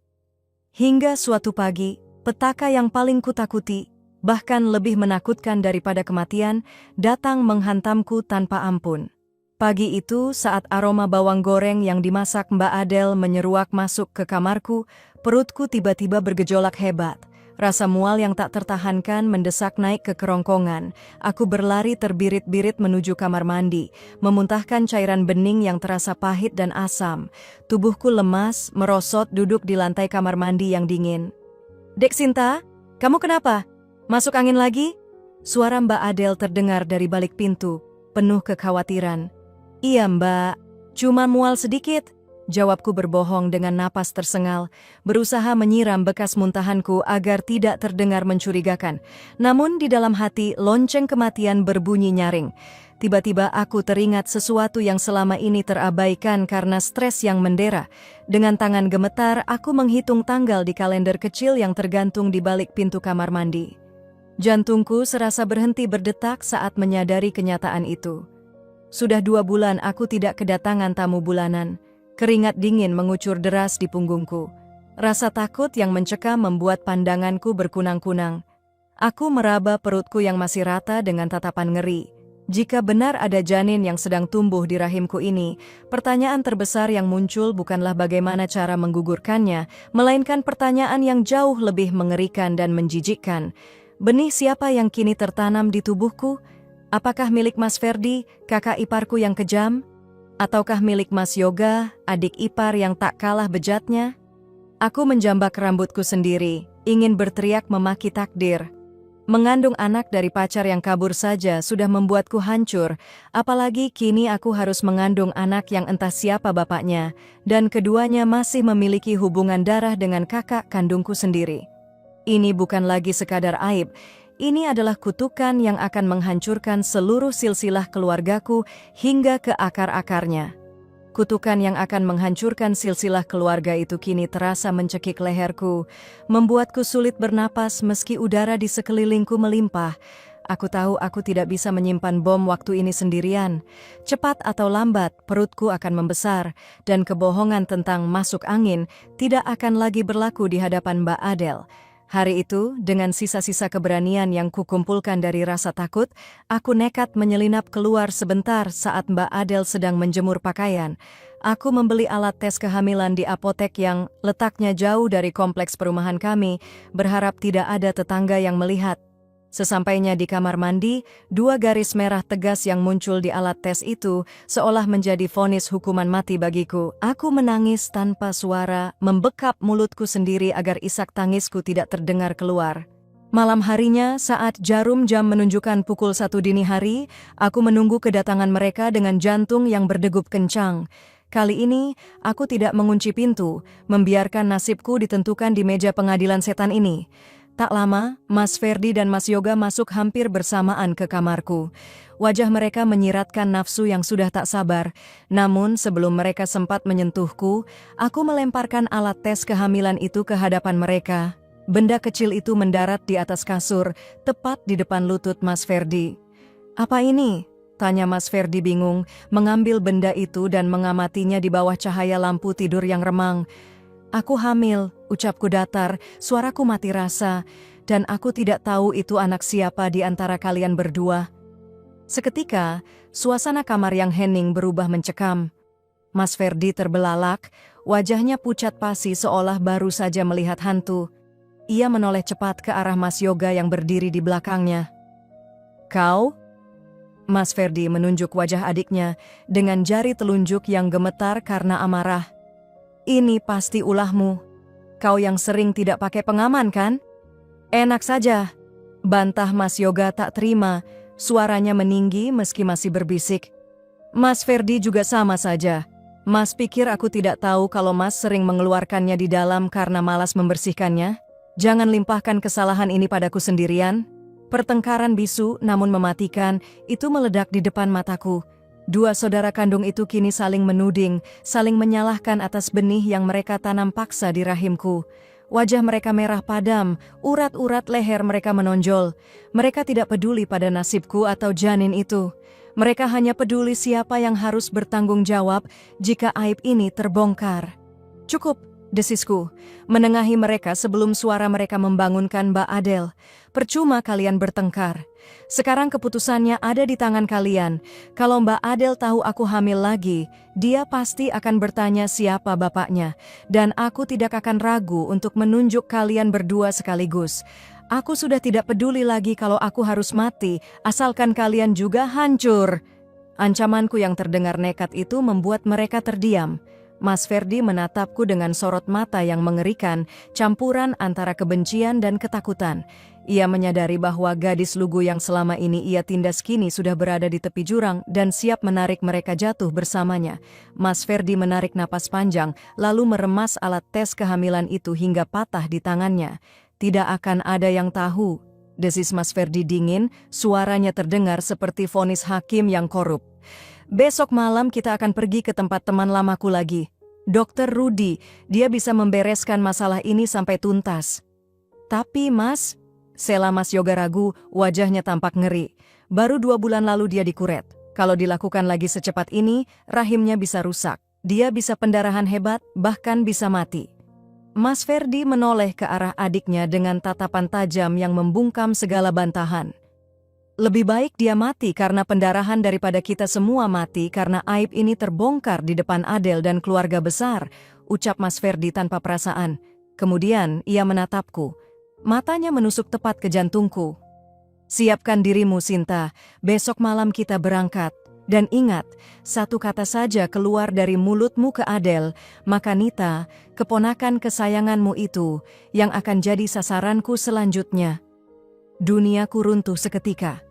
Hingga suatu pagi, petaka yang paling kutakuti, bahkan lebih menakutkan daripada kematian, datang menghantamku tanpa ampun. Pagi itu saat aroma bawang goreng yang dimasak Mbak Adel menyeruak masuk ke kamarku, perutku tiba-tiba bergejolak hebat. Rasa mual yang tak tertahankan mendesak naik ke kerongkongan. Aku berlari terbirit-birit menuju kamar mandi, memuntahkan cairan bening yang terasa pahit dan asam. Tubuhku lemas, merosot duduk di lantai kamar mandi yang dingin. "Dek Sinta, kamu kenapa? Masuk angin lagi?" Suara Mbak Adel terdengar dari balik pintu, penuh kekhawatiran. "Iya Mbak, cuma mual sedikit," jawabku berbohong dengan napas tersengal, berusaha menyiram bekas muntahanku agar tidak terdengar mencurigakan. Namun di dalam hati lonceng kematian berbunyi nyaring. Tiba-tiba aku teringat sesuatu yang selama ini terabaikan karena stres yang mendera. Dengan tangan gemetar, aku menghitung tanggal di kalender kecil yang tergantung di balik pintu kamar mandi. Jantungku serasa berhenti berdetak saat menyadari kenyataan itu. Sudah 2 bulan aku tidak kedatangan tamu bulanan. Keringat dingin mengucur deras di punggungku. Rasa takut yang mencekam membuat pandanganku berkunang-kunang. Aku meraba perutku yang masih rata dengan tatapan ngeri. Jika benar ada janin yang sedang tumbuh di rahimku ini, pertanyaan terbesar yang muncul bukanlah bagaimana cara menggugurkannya, melainkan pertanyaan yang jauh lebih mengerikan dan menjijikkan. Benih siapa yang kini tertanam di tubuhku? Apakah milik Mas Ferdi, kakak iparku yang kejam? Ataukah milik Mas Yoga, adik ipar yang tak kalah bejatnya? Aku menjambak rambutku sendiri, ingin berteriak memaki takdir. Mengandung anak dari pacar yang kabur saja sudah membuatku hancur, apalagi kini aku harus mengandung anak yang entah siapa bapaknya, dan keduanya masih memiliki hubungan darah dengan kakak kandungku sendiri. Ini bukan lagi sekadar aib. Ini adalah kutukan yang akan menghancurkan seluruh silsilah keluargaku hingga ke akar-akarnya. Kutukan yang akan menghancurkan silsilah keluarga itu kini terasa mencekik leherku, membuatku sulit bernapas meski udara di sekelilingku melimpah. Aku tahu aku tidak bisa menyimpan bom waktu ini sendirian. Cepat atau lambat, perutku akan membesar, dan kebohongan tentang masuk angin tidak akan lagi berlaku di hadapan Mbak Adel. Hari itu, dengan sisa-sisa keberanian yang kukumpulkan dari rasa takut, aku nekat menyelinap keluar sebentar saat Mbak Adel sedang menjemur pakaian. Aku membeli alat tes kehamilan di apotek yang letaknya jauh dari kompleks perumahan kami, berharap tidak ada tetangga yang melihat. Sesampainya di kamar mandi, 2 garis merah tegas yang muncul di alat tes itu seolah menjadi vonis hukuman mati bagiku. Aku menangis tanpa suara, membekap mulutku sendiri agar isak tangisku tidak terdengar keluar. Malam harinya, saat jarum jam menunjukkan pukul 1 dini hari, aku menunggu kedatangan mereka dengan jantung yang berdegup kencang. Kali ini, aku tidak mengunci pintu, membiarkan nasibku ditentukan di meja pengadilan setan ini. Tak lama, Mas Ferdi dan Mas Yoga masuk hampir bersamaan ke kamarku. Wajah mereka menyiratkan nafsu yang sudah tak sabar. Namun sebelum mereka sempat menyentuhku, aku melemparkan alat tes kehamilan itu ke hadapan mereka. Benda kecil itu mendarat di atas kasur, tepat di depan lutut Mas Ferdi. "Apa ini?" tanya Mas Ferdi bingung, mengambil benda itu dan mengamatinya di bawah cahaya lampu tidur yang remang. "Aku hamil," ucapku datar, suaraku mati rasa, "dan aku tidak tahu itu anak siapa di antara kalian berdua." Seketika, suasana kamar yang hening berubah mencekam. Mas Ferdi terbelalak, wajahnya pucat pasi seolah baru saja melihat hantu. Ia menoleh cepat ke arah Mas Yoga yang berdiri di belakangnya. "Kau?" Mas Ferdi menunjuk wajah adiknya dengan jari telunjuk yang gemetar karena amarah. "Ini pasti ulahmu. Kau yang sering tidak pakai pengaman kan?" "Enak saja," bantah Mas Yoga tak terima, suaranya meninggi meski masih berbisik. Mas Ferdi juga sama saja. "Mas pikir aku tidak tahu kalau Mas sering mengeluarkannya di dalam karena malas membersihkannya? Jangan limpahkan kesalahan ini padaku sendirian." Pertengkaran bisu namun mematikan, itu meledak di depan mataku. 2 saudara kandung itu kini saling menuding, saling menyalahkan atas benih yang mereka tanam paksa di rahimku. Wajah mereka merah padam, urat-urat leher mereka menonjol. Mereka tidak peduli pada nasibku atau janin itu. Mereka hanya peduli siapa yang harus bertanggung jawab jika aib ini terbongkar. "Cukup," Desisku, menengahi mereka sebelum suara mereka membangunkan Mbak Adele. Percuma kalian bertengkar. Sekarang keputusannya ada di tangan kalian. Kalau Mbak Adele tahu aku hamil lagi, dia pasti akan bertanya siapa bapaknya. Dan aku tidak akan ragu untuk menunjuk kalian berdua sekaligus. Aku sudah tidak peduli lagi kalau aku harus mati, asalkan kalian juga hancur. Ancamanku yang terdengar nekat itu membuat mereka terdiam. Mas Ferdi menatapku dengan sorot mata yang mengerikan, campuran antara kebencian dan ketakutan. Ia menyadari bahwa gadis lugu yang selama ini ia tindas kini sudah berada di tepi jurang dan siap menarik mereka jatuh bersamanya. Mas Ferdi menarik napas panjang, lalu meremas alat tes kehamilan itu hingga patah di tangannya. Tidak akan ada yang tahu. Desis Mas Ferdi dingin, suaranya terdengar seperti vonis hakim yang korup. Besok malam kita akan pergi ke tempat teman lamaku lagi. Dokter Rudy, dia bisa membereskan masalah ini sampai tuntas. Tapi Mas, sela Mas Yoga ragu, wajahnya tampak ngeri. Baru 2 bulan lalu dia dikuret. Kalau dilakukan lagi secepat ini, rahimnya bisa rusak. Dia bisa pendarahan hebat, bahkan bisa mati. Mas Ferdi menoleh ke arah adiknya dengan tatapan tajam yang membungkam segala bantahan. Lebih baik dia mati karena pendarahan daripada kita semua mati karena aib ini terbongkar di depan Adele dan keluarga besar, ucap Mas Ferdi tanpa perasaan. Kemudian ia menatapku. Matanya menusuk tepat ke jantungku. Siapkan dirimu, Sinta. Besok malam kita berangkat. Dan ingat, satu kata saja keluar dari mulutmu ke Adele, maka Nita, keponakan kesayanganmu itu, yang akan jadi sasaranku selanjutnya. Duniaku runtuh seketika.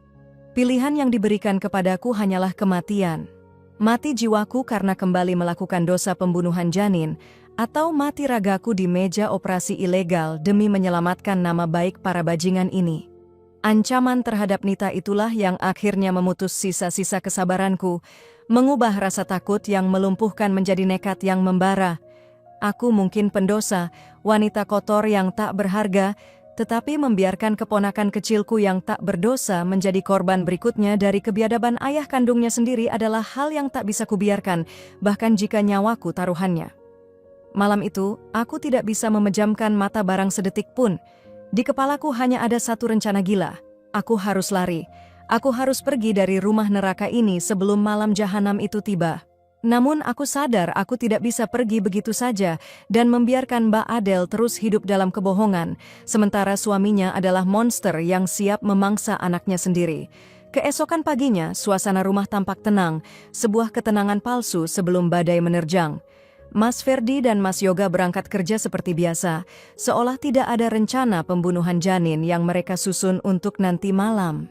Pilihan yang diberikan kepadaku hanyalah kematian. Mati jiwaku karena kembali melakukan dosa pembunuhan janin, atau mati ragaku di meja operasi ilegal demi menyelamatkan nama baik para bajingan ini. Ancaman terhadap Nita itulah yang akhirnya memutus sisa-sisa kesabaranku, mengubah rasa takut yang melumpuhkan menjadi nekat yang membara. Aku mungkin pendosa, wanita kotor yang tak berharga, tetapi membiarkan keponakan kecilku yang tak berdosa menjadi korban berikutnya dari kebiadaban ayah kandungnya sendiri adalah hal yang tak bisa kubiarkan, bahkan jika nyawaku taruhannya. Malam itu, aku tidak bisa memejamkan mata barang sedetik pun. Di kepalaku hanya ada satu rencana gila. Aku harus lari. Aku harus pergi dari rumah neraka ini sebelum malam jahanam itu tiba. Namun aku sadar aku tidak bisa pergi begitu saja dan membiarkan Mbak Adele terus hidup dalam kebohongan, sementara suaminya adalah monster yang siap memangsa anaknya sendiri. Keesokan paginya, suasana rumah tampak tenang, sebuah ketenangan palsu sebelum badai menerjang. Mas Ferdi dan Mas Yoga berangkat kerja seperti biasa, seolah tidak ada rencana pembunuhan janin yang mereka susun untuk nanti malam.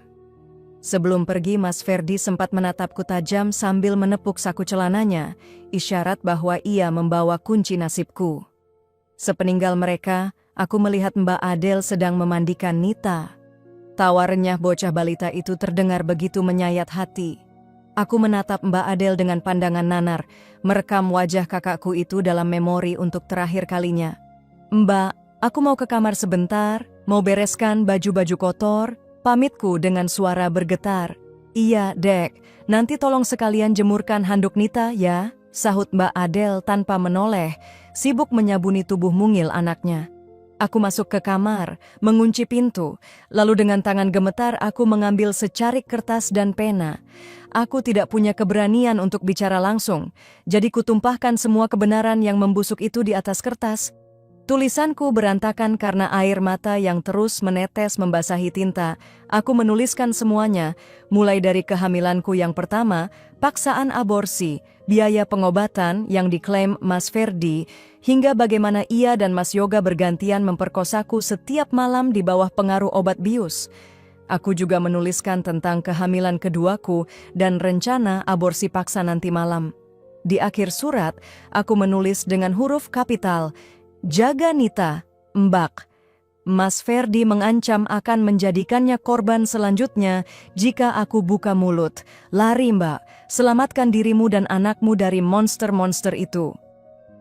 Sebelum pergi, Mas Ferdi sempat menatapku tajam sambil menepuk saku celananya, isyarat bahwa ia membawa kunci nasibku. Sepeninggal mereka, aku melihat Mbak Adele sedang memandikan Nita. Tawa renyah bocah balita itu terdengar begitu menyayat hati. Aku menatap Mbak Adele dengan pandangan nanar, merekam wajah kakakku itu dalam memori untuk terakhir kalinya. "Mbak, aku mau ke kamar sebentar, mau bereskan baju-baju kotor," pamitku dengan suara bergetar. "Iya, Dek, nanti tolong sekalian jemurkan handuk Nita ya," sahut Mbak Adele tanpa menoleh, sibuk menyabuni tubuh mungil anaknya. Aku masuk ke kamar, mengunci pintu, lalu dengan tangan gemetar aku mengambil secarik kertas dan pena. Aku tidak punya keberanian untuk bicara langsung, jadi kutumpahkan semua kebenaran yang membusuk itu di atas kertas. Tulisanku berantakan karena air mata yang terus menetes membasahi tinta. Aku menuliskan semuanya, mulai dari kehamilanku yang pertama, paksaan aborsi, biaya pengobatan yang diklaim Mas Ferdi, hingga bagaimana ia dan Mas Yoga bergantian memperkosaku setiap malam di bawah pengaruh obat bius. Aku juga menuliskan tentang kehamilan keduaku dan rencana aborsi paksa nanti malam. Di akhir surat, aku menulis dengan huruf kapital, "Jaga Nita, Mbak." Mas Ferdi mengancam akan menjadikannya korban selanjutnya jika aku buka mulut. "Lari, Mbak, selamatkan dirimu dan anakmu dari monster-monster itu."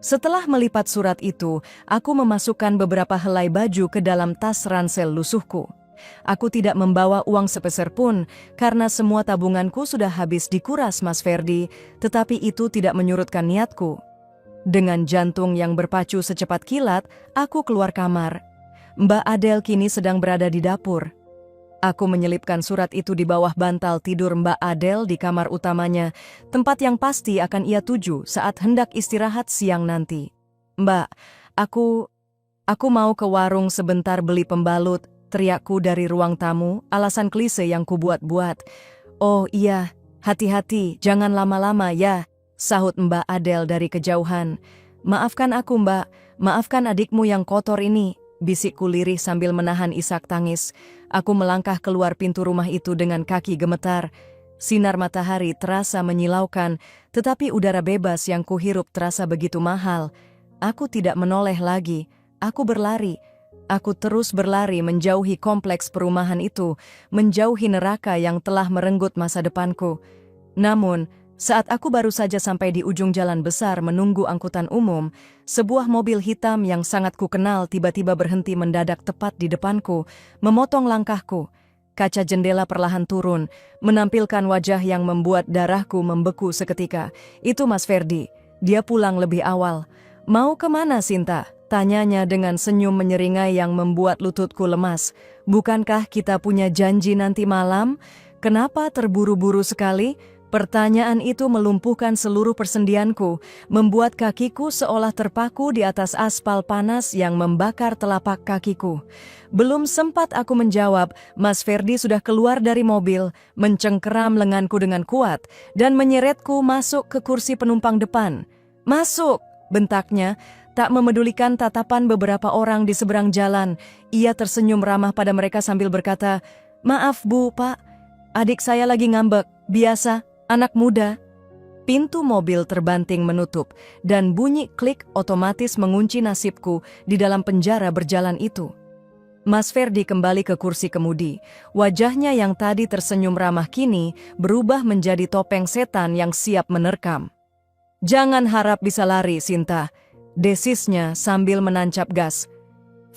Setelah melipat surat itu, aku memasukkan beberapa helai baju ke dalam tas ransel lusuhku. Aku tidak membawa uang sepeser pun, karena semua tabunganku sudah habis dikuras Mas Ferdi, tetapi itu tidak menyurutkan niatku. Dengan jantung yang berpacu secepat kilat, aku keluar kamar. Mbak Adele kini sedang berada di dapur. Aku menyelipkan surat itu di bawah bantal tidur Mbak Adele di kamar utamanya, tempat yang pasti akan ia tuju saat hendak istirahat siang nanti. "Mbak, aku mau ke warung sebentar beli pembalut," teriakku dari ruang tamu, alasan klise yang kubuat-buat. "Oh iya, hati-hati, jangan lama-lama ya," sahut Mbak Adele dari kejauhan. "Maafkan aku Mbak, maafkan adikmu yang kotor ini," bisikku lirih sambil menahan isak tangis. Aku melangkah keluar pintu rumah itu dengan kaki gemetar. Sinar matahari terasa menyilaukan, tetapi udara bebas yang kuhirup terasa begitu mahal. Aku tidak menoleh lagi, aku berlari. Aku terus berlari menjauhi kompleks perumahan itu, menjauhi neraka yang telah merenggut masa depanku. Namun, saat aku baru saja sampai di ujung jalan besar menunggu angkutan umum, sebuah mobil hitam yang sangat kukenal tiba-tiba berhenti mendadak tepat di depanku, memotong langkahku. Kaca jendela perlahan turun, menampilkan wajah yang membuat darahku membeku seketika. Itu Mas Ferdi, dia pulang lebih awal. "Mau kemana, Sinta?" tanyanya dengan senyum menyeringai yang membuat lututku lemas. "Bukankah kita punya janji nanti malam? Kenapa terburu-buru sekali?" Pertanyaan itu melumpuhkan seluruh persendianku, membuat kakiku seolah terpaku di atas aspal panas yang membakar telapak kakiku. Belum sempat aku menjawab, Mas Ferdi sudah keluar dari mobil, mencengkeram lenganku dengan kuat, dan menyeretku masuk ke kursi penumpang depan. "Masuk!" bentaknya, tak memedulikan tatapan beberapa orang di seberang jalan. Ia tersenyum ramah pada mereka sambil berkata, "Maaf Bu, Pak, adik saya lagi ngambek, biasa. Anak muda." Pintu mobil terbanting menutup, dan bunyi klik otomatis mengunci nasibku di dalam penjara berjalan itu. Mas Ferdi kembali ke kursi kemudi. Wajahnya yang tadi tersenyum ramah kini berubah menjadi topeng setan yang siap menerkam. "Jangan harap bisa lari, Sinta," desisnya sambil menancap gas.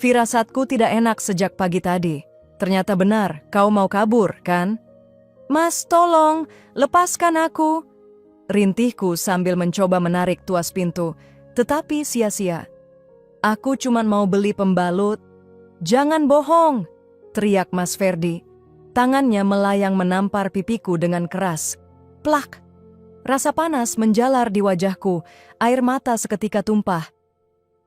"Firasatku tidak enak sejak pagi tadi. Ternyata benar, kau mau kabur, kan?" "Mas, tolong, lepaskan aku," rintihku sambil mencoba menarik tuas pintu, tetapi sia-sia. "Aku cuma mau beli pembalut." "Jangan bohong," teriak Mas Ferdi. Tangannya melayang menampar pipiku dengan keras. Plak! Rasa panas menjalar di wajahku, air mata seketika tumpah.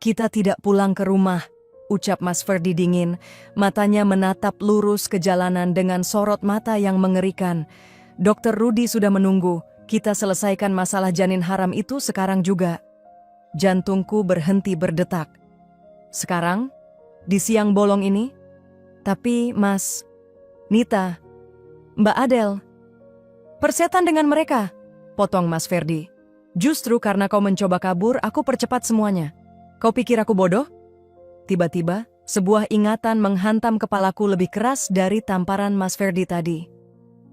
"Kita tidak pulang ke rumah," ucap Mas Ferdi dingin, matanya menatap lurus ke jalanan dengan sorot mata yang mengerikan. "Dokter Rudi sudah menunggu, kita selesaikan masalah janin haram itu sekarang juga." Jantungku berhenti berdetak. "Sekarang? Di siang bolong ini? Tapi Mas, Nita, Mbak Adele, persetan dengan mereka," potong Mas Ferdi. "Justru karena kau mencoba kabur, aku percepat semuanya. Kau pikir aku bodoh?" Tiba-tiba, sebuah ingatan menghantam kepalaku lebih keras dari tamparan Mas Ferdi tadi.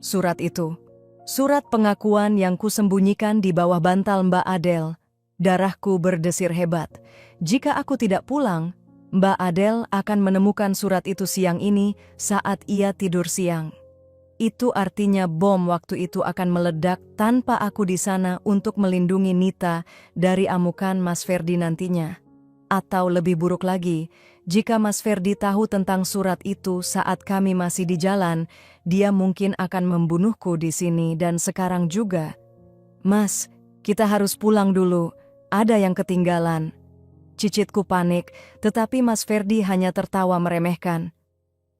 Surat itu. Surat pengakuan yang kusembunyikan di bawah bantal Mbak Adele. Darahku berdesir hebat. Jika aku tidak pulang, Mbak Adele akan menemukan surat itu siang ini saat ia tidur siang. Itu artinya bom waktu itu akan meledak tanpa aku di sana untuk melindungi Nita dari amukan Mas Ferdi nantinya. Atau lebih buruk lagi, jika Mas Ferdi tahu tentang surat itu saat kami masih di jalan, dia mungkin akan membunuhku di sini dan sekarang juga. "Mas, kita harus pulang dulu, ada yang ketinggalan." Cicitku panik, tetapi Mas Ferdi hanya tertawa meremehkan.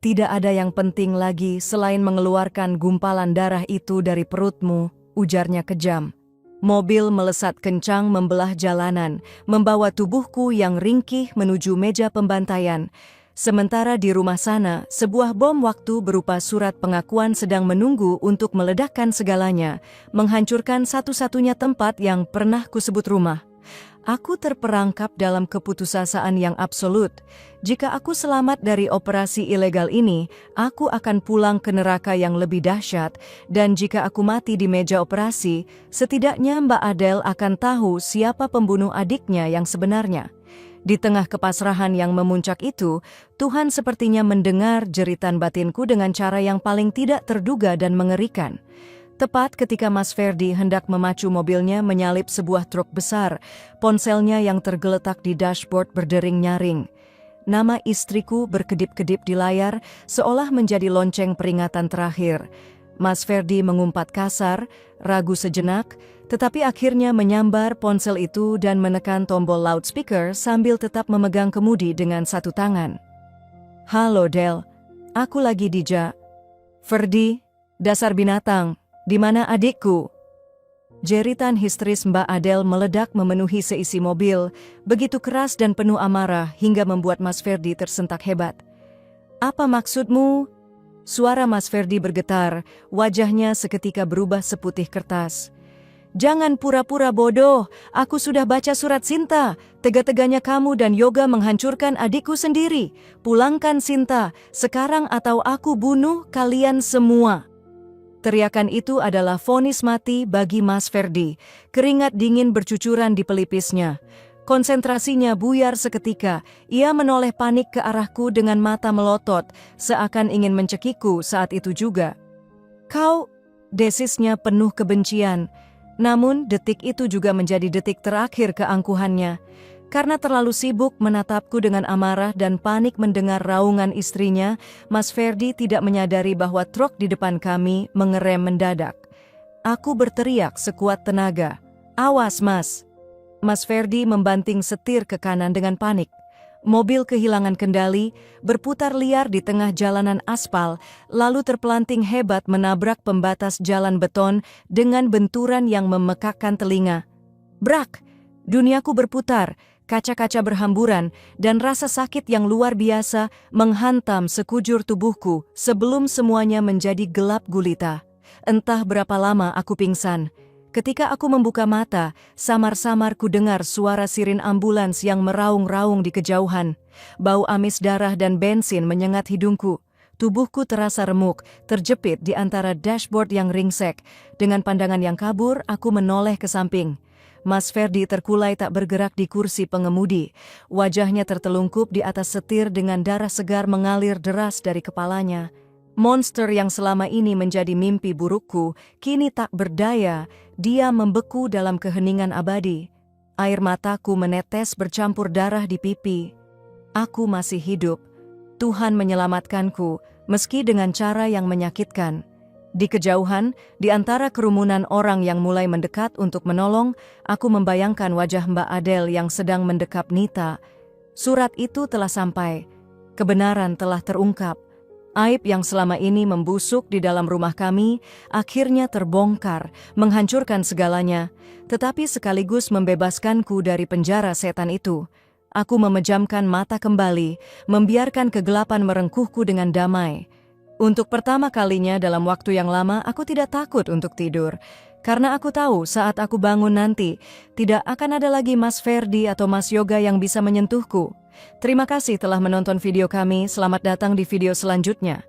"Tidak ada yang penting lagi selain mengeluarkan gumpalan darah itu dari perutmu," ujarnya kejam. Mobil melesat kencang membelah jalanan, membawa tubuhku yang ringkih menuju meja pembantaian. Sementara di rumah sana, sebuah bom waktu berupa surat pengakuan sedang menunggu untuk meledakkan segalanya, menghancurkan satu-satunya tempat yang pernah kusebut rumah. Aku terperangkap dalam keputusasaan yang absolut. Jika aku selamat dari operasi ilegal ini, aku akan pulang ke neraka yang lebih dahsyat, dan jika aku mati di meja operasi, setidaknya Mbak Adele akan tahu siapa pembunuh adiknya yang sebenarnya. Di tengah kepasrahan yang memuncak itu, Tuhan sepertinya mendengar jeritan batinku dengan cara yang paling tidak terduga dan mengerikan. Tepat ketika Mas Ferdi hendak memacu mobilnya menyalip sebuah truk besar, ponselnya yang tergeletak di dashboard berdering nyaring. Nama istriku berkedip-kedip di layar, seolah menjadi lonceng peringatan terakhir. Mas Ferdi mengumpat kasar, ragu sejenak, tetapi akhirnya menyambar ponsel itu dan menekan tombol loudspeaker sambil tetap memegang kemudi dengan satu tangan. "Halo Del, aku lagi di Ferdi, dasar binatang, di mana adikku?" Jeritan histeris Mbak Adele meledak memenuhi seisi mobil, begitu keras dan penuh amarah hingga membuat Mas Ferdi tersentak hebat. "Apa maksudmu?" Suara Mas Ferdi bergetar, wajahnya seketika berubah seputih kertas. "Jangan pura-pura bodoh, aku sudah baca surat Sinta. Tega-teganya kamu dan Yoga menghancurkan adikku sendiri. Pulangkan Sinta, sekarang atau aku bunuh kalian semua." Teriakan itu adalah vonis mati bagi Mas Ferdi. Keringat dingin bercucuran di pelipisnya. Konsentrasinya buyar seketika. Ia menoleh panik ke arahku dengan mata melotot, seakan ingin mencekiku saat itu juga. "Kau," desisnya penuh kebencian. Namun detik itu juga menjadi detik terakhir keangkuhannya. Karena terlalu sibuk menatapku dengan amarah dan panik mendengar raungan istrinya, Mas Ferdi tidak menyadari bahwa truk di depan kami mengerem mendadak. Aku berteriak sekuat tenaga, "Awas Mas!" Mas Ferdi membanting setir ke kanan dengan panik. Mobil kehilangan kendali, berputar liar di tengah jalanan aspal, lalu terpelanting hebat menabrak pembatas jalan beton dengan benturan yang memekakkan telinga. Brak! Duniaku berputar, kaca-kaca berhamburan, dan rasa sakit yang luar biasa menghantam sekujur tubuhku sebelum semuanya menjadi gelap gulita. Entah berapa lama aku pingsan. Ketika aku membuka mata, samar-samar ku dengar suara sirin ambulans yang meraung-raung di kejauhan. Bau amis darah dan bensin menyengat hidungku. Tubuhku terasa remuk, terjepit di antara dashboard yang ringsek. Dengan pandangan yang kabur, aku menoleh ke samping. Mas Ferdi terkulai tak bergerak di kursi pengemudi. Wajahnya tertelungkup di atas setir dengan darah segar mengalir deras dari kepalanya. Monster yang selama ini menjadi mimpi burukku, kini tak berdaya. Dia membeku dalam keheningan abadi. Air mataku menetes bercampur darah di pipi. Aku masih hidup. Tuhan menyelamatkanku, meski dengan cara yang menyakitkan. Di kejauhan, di antara kerumunan orang yang mulai mendekat untuk menolong, aku membayangkan wajah Mbak Adele yang sedang mendekap Nita. Surat itu telah sampai. Kebenaran telah terungkap. Aib yang selama ini membusuk di dalam rumah kami, akhirnya terbongkar, menghancurkan segalanya, tetapi sekaligus membebaskanku dari penjara setan itu. Aku memejamkan mata kembali, membiarkan kegelapan merengkuhku dengan damai. Untuk pertama kalinya dalam waktu yang lama, aku tidak takut untuk tidur. Karena aku tahu saat aku bangun nanti, tidak akan ada lagi Mas Ferdi atau Mas Yoga yang bisa menyentuhku. Terima kasih telah menonton video kami, selamat datang di video selanjutnya.